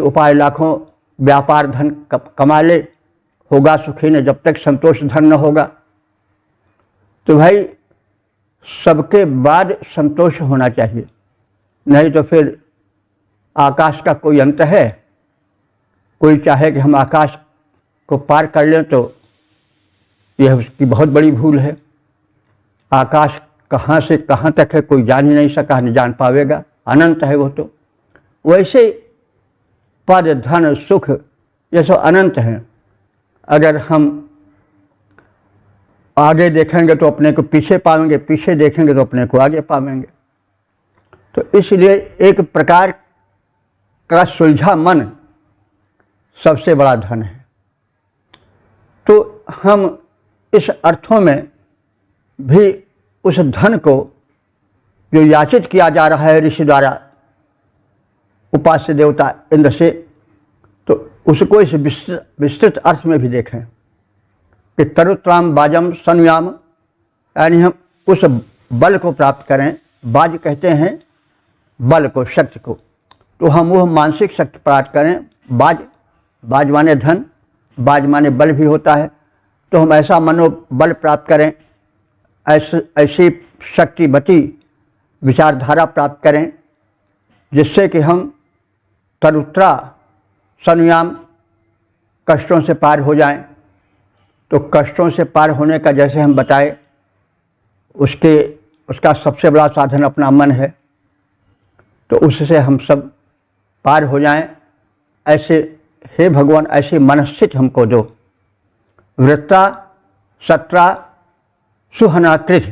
उपाय लाखों व्यापार धन कमा ले, होगा सुखी न जब तक संतोष धन न होगा। तो भाई सबके बाद संतोष होना चाहिए, नहीं तो फिर आकाश का कोई अंत है। कोई चाहे कि हम आकाश को पार कर लें तो यह उसकी बहुत बड़ी भूल है। आकाश कहाँ से कहाँ तक है कोई जान ही नहीं सका, नहीं जान पावेगा, अनंत है वो। तो वैसे पद धन सुख ये सब अनंत हैं। अगर हम आगे देखेंगे तो अपने को पीछे पाएंगे, पीछे देखेंगे तो अपने को आगे पाएंगे। तो इसलिए एक प्रकार का सुलझा मन सबसे बड़ा धन है। तो हम इस अर्थों में भी उस धन को जो याचित किया जा रहा है ऋषि द्वारा उपास्य देवता इंद्र से, तो उसको इस विस्तृत अर्थ में भी देखें कि तरुत्राम बाजम संयाम, यानी हम उस बल को प्राप्त करें। बाज कहते हैं बल को, शक्ति को। तो हम वो मानसिक शक्ति प्राप्त करें। बाज माने धन, बाज माने बल भी होता है। तो हम ऐसा मनोबल प्राप्त करें, ऐसी शक्तिवती विचारधारा प्राप्त करें जिससे कि हम तरुत्रा संयाम कष्टों से पार हो जाएं। तो कष्टों से पार होने का जैसे हम बताए, उसका सबसे बड़ा साधन अपना मन है। तो उससे हम सब पार हो जाएं। ऐसे हे भगवान, ऐसी मनस्थिति हमको दो। वृत्ता सत्रा सुहनाकृत,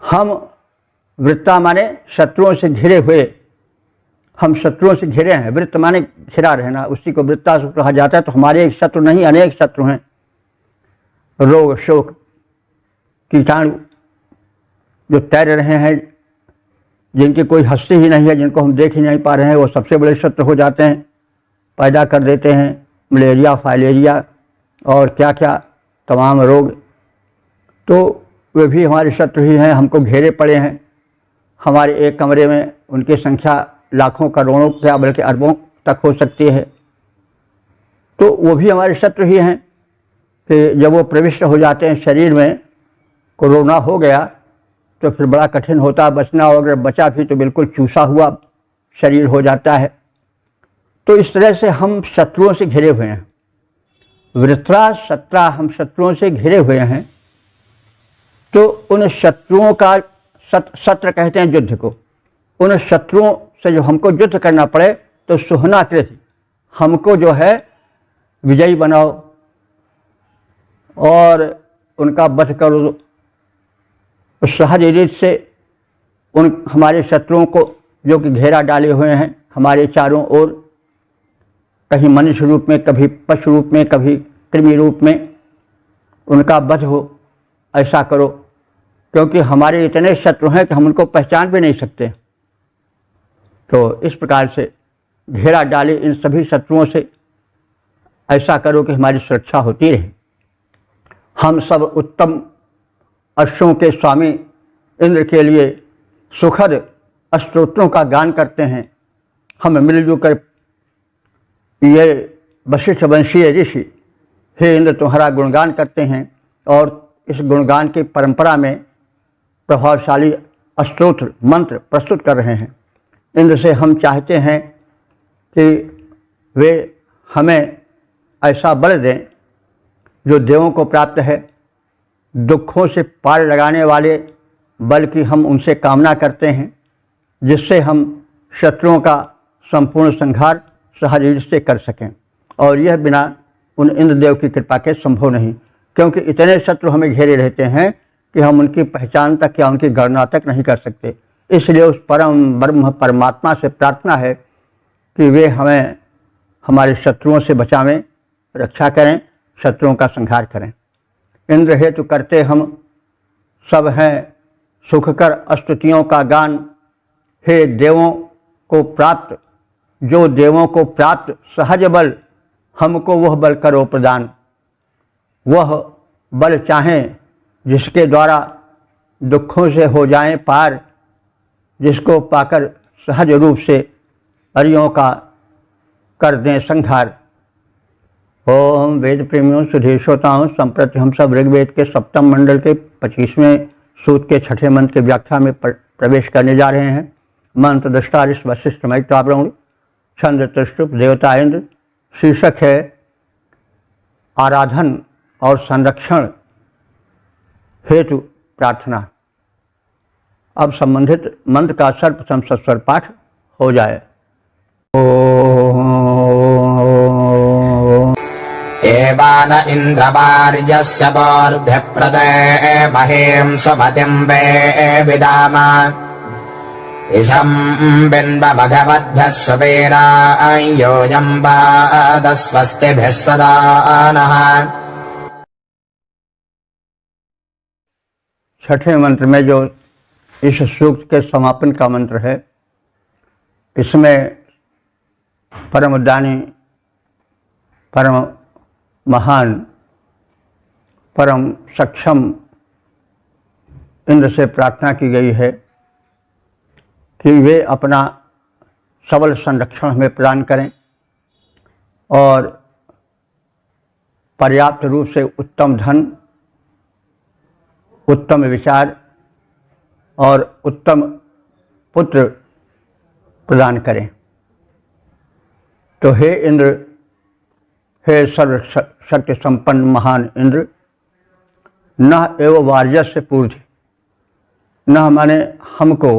हम वृत्ता माने शत्रुओं से घिरे हुए, हम शत्रुओं से घिरे हैं। वृत्त माने घिरा रहना, उसी को वृत्ता कहा जाता है। तो हमारे एक शत्रु नहीं, अनेक शत्रु हैं। रोग शोक कीटाणु जो तैर रहे हैं, जिनकी कोई हस्ती ही नहीं है, जिनको हम देख ही नहीं पा रहे हैं, वो सबसे बड़े शत्रु हो जाते हैं, पैदा कर देते हैं मलेरिया, फाइलेरिया और क्या क्या तमाम रोग। तो वे भी हमारे शत्रु ही हैं, हमको घेरे पड़े हैं। हमारे एक कमरे में उनकी संख्या लाखों करोड़ों क्या बल्कि अरबों तक हो सकती है। तो वो भी हमारे शत्रु ही हैं कि जब वो प्रविष्ट हो जाते हैं शरीर में, कोरोना हो गया तो फिर बड़ा कठिन होता है बचना, और अगर बचा भी तो बिल्कुल चूसा हुआ शरीर हो जाता है। तो इस तरह से हम शत्रुओं से घिरे हुए हैं। वृत्रा सत्रा, हम शत्रुओं से घिरे हुए हैं। तो उन शत्रुओं का सत्र कहते हैं युद्ध को। उन शत्रुओं से जो हमको युद्ध करना पड़े तो सुहनाकृत, हमको जो है विजयी बनाओ और उनका वध करो। उस सहज रीत से उन हमारे शत्रुओं को जो कि घेरा डाले हुए हैं हमारे चारों ओर, कहीं मनुष्य रूप में, कभी पशु रूप में, कभी कृमि रूप में, उनका वध हो, ऐसा करो। क्योंकि हमारे इतने शत्रु हैं कि हम उनको पहचान भी नहीं सकते। तो इस प्रकार से घेरा डाले इन सभी शत्रुओं से, ऐसा करो कि हमारी सुरक्षा होती रहे। हम सब उत्तम अश्वों के स्वामी इंद्र के लिए सुखद स्तोत्रों का गान करते हैं। हम मिलजुल कर ये वशिष्ठ वंशीय ऋषि हे इंद्र तुम्हारा गुणगान करते हैं और इस गुणगान की परंपरा में प्रभावशाली स्तोत्र मंत्र प्रस्तुत कर रहे हैं। इंद्र से हम चाहते हैं कि वे हमें ऐसा बल दें जो देवों को प्राप्त है। दुखों से पार लगाने वाले बल की हम उनसे कामना करते हैं, जिससे हम शत्रुओं का संपूर्ण संहार सहज से कर सकें। और यह बिना उन इंद्रदेव की कृपा के संभव नहीं, क्योंकि इतने शत्रु हमें घेरे रहते हैं कि हम उनकी पहचान तक या उनकी गणना तक नहीं कर सकते। इसलिए उस परम ब्रह्म परमात्मा से प्रार्थना है कि वे हमें हमारे शत्रुओं से बचावें, रक्षा करें, शत्रुओं का संहार करें। इंद्र हेतु करते हम सब हैं सुखकर स्तुतियों का गान। हे देवों को प्राप्त, जो देवों को प्राप्त सहज बल, हमको वह बल करो प्रदान। वह बल चाहें जिसके द्वारा दुखों से हो जाएं पार, जिसको पाकर सहज रूप से हरियों का कर दें संहार। ओम वेद प्रेमियों सुधीश्वताओं, संप्रति हम सब ऋग्वेद के सप्तम मंडल के 25वें सूक्त के 6ठे मंत्र की व्याख्या में प्रवेश करने जा रहे हैं। मंत्र दृष्टा ऋषि वशिष्ठ मैत्रावरुण, छंद त्रिष्टुप, देवता इंद्र। शीर्षक है आराधन और संरक्षण हेतु प्रार्थना। अब संबंधित मंत्र का सर्वप्रथम सस्वर पाठ हो जाए। एवान इन्द्रवार्यस्य बोर्ध्यप्रदे महीं सुमतिं वे विदाम इषं बिन्वमघवद्भ्यः सुवीराय योऽयं वादस्वस्तिभिः सदा नः। छठे मंत्र में जो इस सूक्त के समापन का मंत्र है, इसमें परम दानी, परम महान, परम सक्षम इंद्र से प्रार्थना की गई है कि वे अपना सबल संरक्षण हमें प्रदान करें और पर्याप्त रूप से उत्तम धन, उत्तम विचार और उत्तम पुत्र प्रदान करें। तो हे इंद्र, हे सर्व शक्ति संपन्न महान इंद्र, न एवं वार्यस्य पूर्ति, न माने हमको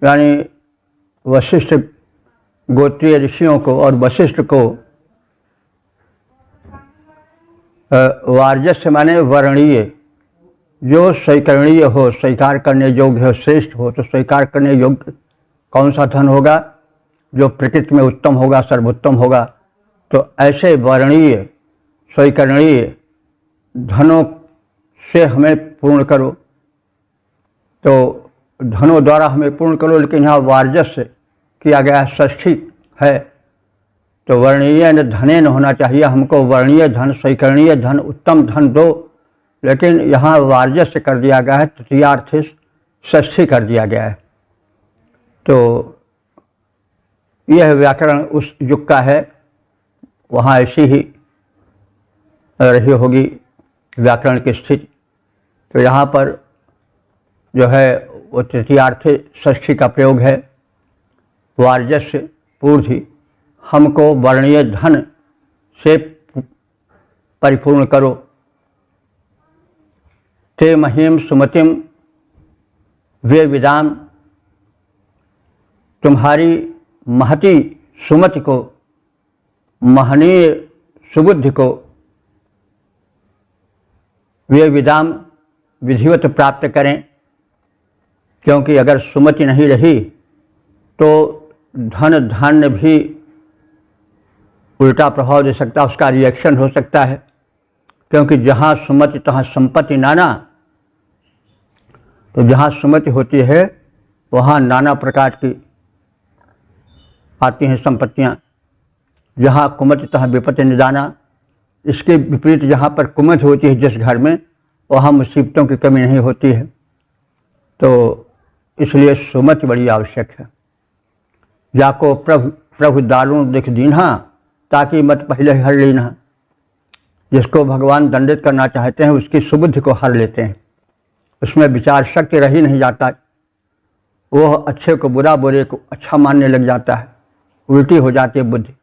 यानी वशिष्ठ गोत्रीय ऋषियों को और वशिष्ठ को, वार्यस्य माने वर्णीय, जो स्वीकरणीय हो, स्वीकार करने योग्य हो, श्रेष्ठ हो। तो स्वीकार करने योग्य कौन सा धन होगा? जो प्रकृति में उत्तम होगा, सर्वोत्तम होगा। तो ऐसे वर्णीय स्वीकरणीय धनों से हमें पूर्ण करो। तो धनों द्वारा हमें पूर्ण करो, लेकिन यहाँ वार्जस्य किया गया षष्ठी है, तो वर्णीय धने न होना चाहिए। हमको वर्णीय धन, स्वीकरणीय धन, उत्तम धन दो, लेकिन यहाँ वार्जस्य कर दिया गया है, तृतीयार्थ षष्ठी कर दिया गया है। तो यह व्याकरण उस युग का है, वहाँ ऐसी ही रही होगी व्याकरण की स्थिति। तो यहाँ पर जो है वो तृतीयार्थ षष्ठी का प्रयोग है। वार्जस्य पूर्ति, हमको वर्णीय धन से परिपूर्ण करो। ते महीम सुमतिम वे विदाम, तुम्हारी महती सुमति को, महनीय सुबुद्धि को वे विदाम विधिवत प्राप्त करें। क्योंकि अगर सुमति नहीं रही तो धन धान्य भी उल्टा प्रभाव दे सकता है, उसका रिएक्शन हो सकता है। क्योंकि जहाँ सुमति तहाँ संपत्ति नाना, तो जहाँ सुमति होती है वहाँ नाना प्रकार की आती हैं संपत्तियाँ। जहाँ कुमति तहाँ विपत्ति निदाना। इसके विपरीत जहाँ पर कुमति होती है जिस घर में, वहाँ मुसीबतों की कमी नहीं होती है। तो इसलिए सुमति बड़ी आवश्यक है। जाको प्रभु दारुण दिख दीन्हा, ताकि मत पहले हर लीना। जिसको भगवान दंडित करना चाहते हैं उसकी सुबुद्धि को हर लेते हैं, उसमें विचार शक्ति रह ही नहीं जाता, वह अच्छे को बुरा, बुरे को अच्छा मानने लग जाता है, उल्टी हो जाती है बुद्धि,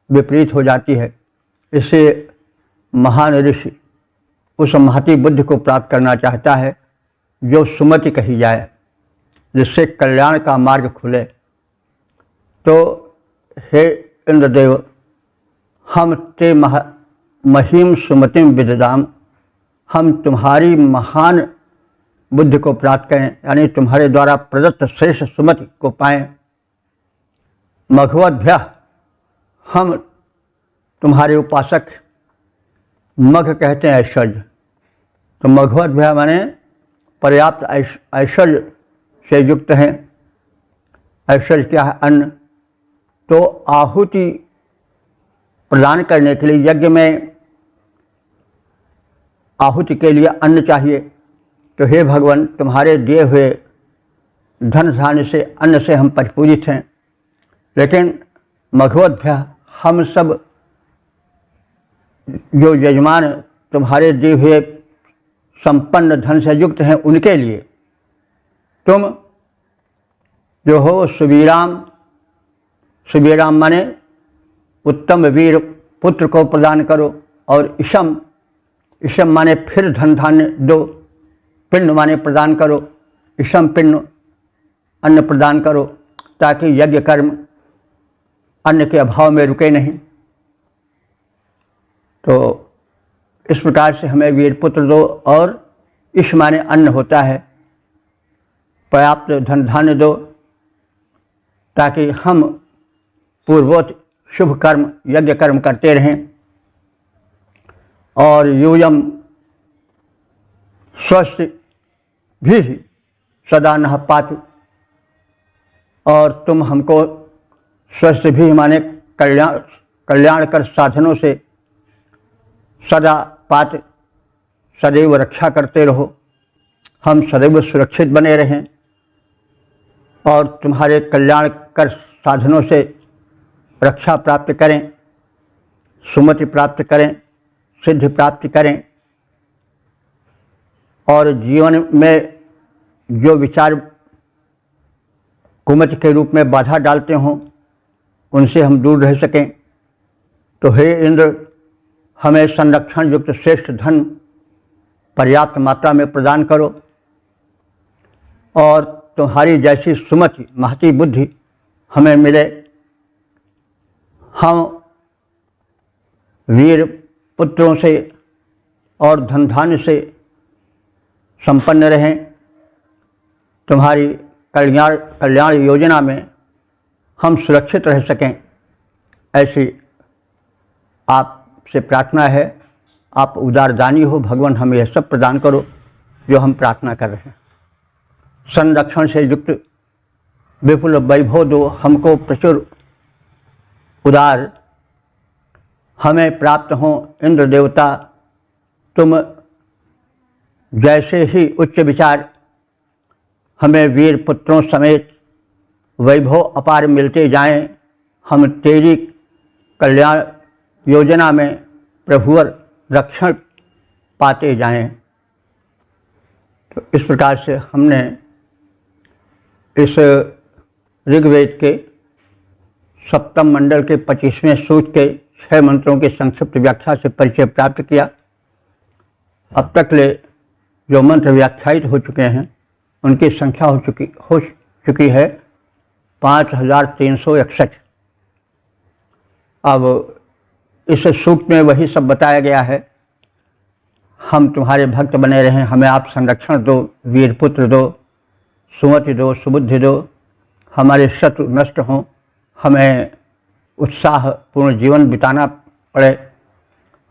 विपरीत हो जाती है। इससे महान ऋषि उस महती बुद्धि को प्राप्त करना चाहता है जो सुमति कही जाए, जिससे कल्याण का मार्ग खुले। तो हे इंद्रदेव, हम ते महिम सुमतिम विददाम, हम तुम्हारी महान बुद्धि को प्राप्त करें, यानी तुम्हारे द्वारा प्रदत्त श्रेष्ठ सुमति को पाएं। मघवद्भ्य, हम तुम्हारे उपासक, मघ कहते हैं ऐश्वर्य, तो मघवद्भ्य माने पर्याप्त ऐश्वर्य से युक्त हैं। ऐश्वर्य क्या है? अन्न। तो आहुति प्रदान करने के लिए यज्ञ में आहुति के लिए अन्न चाहिए। तो हे भगवान, तुम्हारे दिए हुए धन धान्य से, अन्न से हम परिपूरित हैं, लेकिन मघवद्भ्य, हम सब जो यजमान तुम्हारे दिए हुए संपन्न धन से युक्त हैं, उनके लिए तुम जो हो सुबीराम, सुबीराम माने उत्तम वीर पुत्र को प्रदान करो, और इशम, इशम माने फिर धन धान्य दो, पिंड माने प्रदान करो, इशम पिंड अन्न प्रदान करो, ताकि यज्ञ कर्म अन्न के अभाव में रुके नहीं। तो इस प्रकार से हमें वीर पुत्र दो, और इश माने अन्न होता है, पर्याप्त धन धान्य दो, ताकि हम पूर्वोक्त शुभ कर्म यज्ञ कर्म करते रहें। और यूयम स्वस्थ भी सदा न पाति, और तुम हमको स्वस्थ भी माने कल्याणकर साधनों से सदा पात, सदैव रक्षा करते रहो, हम सदैव सुरक्षित बने रहें, और तुम्हारे कल्याणकर साधनों से रक्षा प्राप्त करें, सुमति प्राप्त करें, सिद्धि प्राप्त करें। और जीवन में जो विचार कुमति के रूप में बाधा डालते हों, उनसे हम दूर रह सकें। तो हे इंद्र, हमें संरक्षण युक्त श्रेष्ठ धन पर्याप्त मात्रा में प्रदान करो, और तुम्हारी जैसी सुमति महती बुद्धि हमें मिले, हम वीर पुत्रों से और धन धान्य से संपन्न रहें, तुम्हारी कल्याण योजना में हम सुरक्षित रह सकें, ऐसी आपसे प्रार्थना है। आप उदारदानी हो भगवान, हमें यह सब प्रदान करो जो हम प्रार्थना कर रहे हैं। संरक्षण से युक्त विपुल वैभव दो, हमको प्रचुर उदार हमें प्राप्त हो। इंद्र देवता, तुम जैसे ही उच्च विचार हमें वीर पुत्रों समेत वैभव अपार मिलते जाएं, हम तेरी कल्याण योजना में प्रभुवर रक्षण पाते जाएं। तो इस प्रकार से हमने इस ऋग्वेद के सप्तम मंडल के 25वें सूक्त के 6 मंत्रों के संक्षिप्त व्याख्या से परिचय प्राप्त किया। अब तक ले जो मंत्र व्याख्यायित हो चुके हैं उनकी संख्या हो चुकी है 5361। अब इस सूक्त में वही सब बताया गया है। हम तुम्हारे भक्त बने रहें, हमें आप संरक्षण दो, वीर पुत्र दो, सुमति दो, सुबुद्धि दो, हमारे शत्रु नष्ट हों, हमें उत्साह पूर्ण जीवन बिताना पड़े,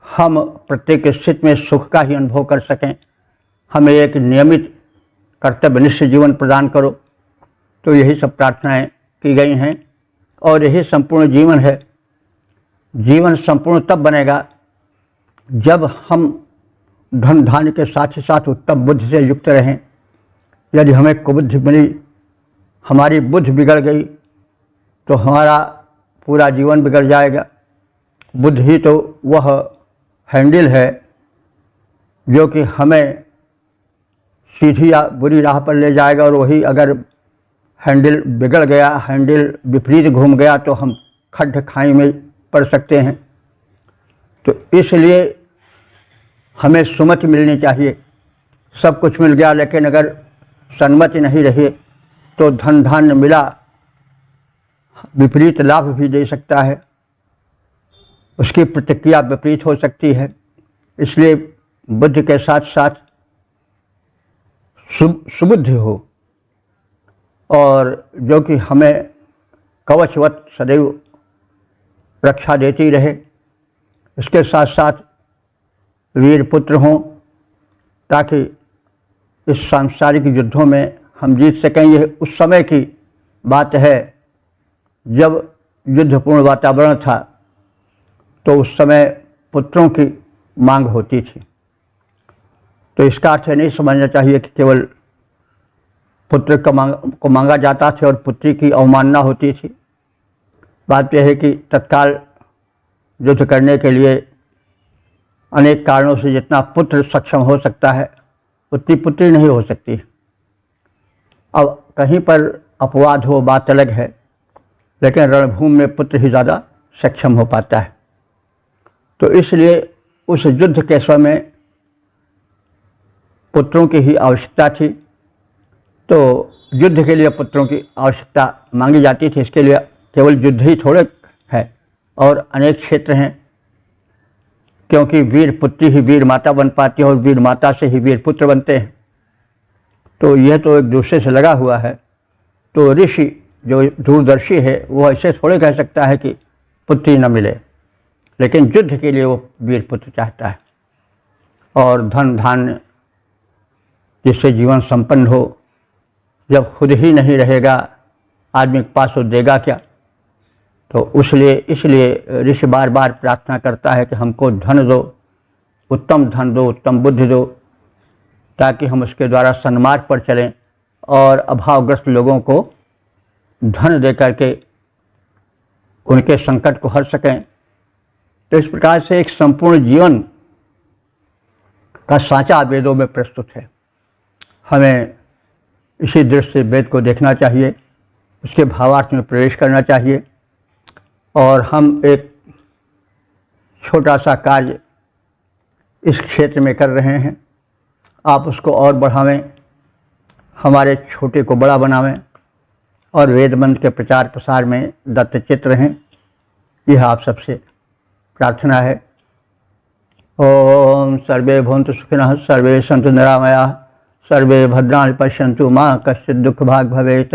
हम प्रत्येक स्थिति में सुख का ही अनुभव कर सकें, हमें एक नियमित कर्तव्यनिष्ठ जीवन प्रदान करो। तो यही सब प्रार्थनाएं की गई हैं, और यही संपूर्ण जीवन है। जीवन संपूर्ण तब बनेगा जब हम धन धान्य के साथ ही साथ उत्तम बुद्धि से युक्त रहें। यदि हमें कुबुद्धि मिली हमारी बुद्धि बिगड़ गई तो हमारा पूरा जीवन बिगड़ जाएगा। बुद्धि ही तो वह हैंडल है जो कि हमें सीधी या बुरी राह पर ले जाएगा, और वही अगर हैंडल बिगड़ गया, हैंडल विपरीत घूम गया तो हम खड्ड खाई में पड़ सकते हैं। तो इसलिए हमें सुमति मिलनी चाहिए। सब कुछ मिल गया लेकिन अगर सन्मति नहीं रही तो धन धान्य मिला विपरीत लाभ भी दे सकता है, उसकी प्रतिक्रिया विपरीत हो सकती है। इसलिए बुद्धि के साथ साथ सुबुद्धि हो और जो कि हमें कवचवत सदैव रक्षा देती रहे। इसके साथ साथ वीर पुत्र हों ताकि इस सांसारिक युद्धों में हम जीत सकें। यह उस समय की बात है जब युद्धपूर्ण वातावरण था, तो उस समय पुत्रों की मांग होती थी। तो इसका अर्थ नहीं समझना चाहिए कि केवल पुत्र को मांगा जाता था और पुत्री की अवमानना होती थी। बात यह है कि तत्काल युद्ध करने के लिए अनेक कारणों से जितना पुत्र सक्षम हो सकता है उतनी पुत्री नहीं हो सकती। अब कहीं पर अपवाद हो बात अलग है, लेकिन रणभूमि में पुत्र ही ज़्यादा सक्षम हो पाता है। तो इसलिए उस युद्ध के समय पुत्रों की ही आवश्यकता थी। तो युद्ध के लिए पुत्रों की आवश्यकता मांगी जाती थी। इसके लिए केवल युद्ध ही थोड़े है और अनेक क्षेत्र हैं, क्योंकि वीर पुत्री ही वीर माता बन पाती है और वीर माता से ही वीर पुत्र बनते हैं। तो यह तो एक दूसरे से लगा हुआ है। तो ऋषि जो दूरदर्शी है वो ऐसे थोड़े कह सकता है कि पुत्री न मिले, लेकिन युद्ध के लिए वो वीर पुत्र चाहता है। और धन धान्य जिससे जीवन संपन्न हो, जब खुद ही नहीं रहेगा आदमी के पास वो देगा क्या। तो इसलिए ऋषि बार बार प्रार्थना करता है कि हमको धन दो, उत्तम धन दो, उत्तम बुद्धि दो, ताकि हम उसके द्वारा सन्मार्ग पर चलें और अभावग्रस्त लोगों को धन दे करके उनके संकट को हर सकें। तो इस प्रकार से एक संपूर्ण जीवन का सांचा वेदों में प्रस्तुत है। हमें इसी दृष्टि से वेद को देखना चाहिए, उसके भावार्थ में प्रवेश करना चाहिए। और हम एक छोटा सा कार्य इस क्षेत्र में कर रहे हैं, आप उसको और बढ़ावें, हमारे छोटे को बड़ा बनावें और वेद मंत्र के प्रचार प्रसार में दत्तचित्त रहें। यह आप सबसे प्रार्थना है। ओम सर्वे भवन्तु सुखिनः, सर्वे सन्तु निरामयाः, सर्वे भद्राणि पश्यन्तु, मा कश्चित् दुःखभाग् भवेत्।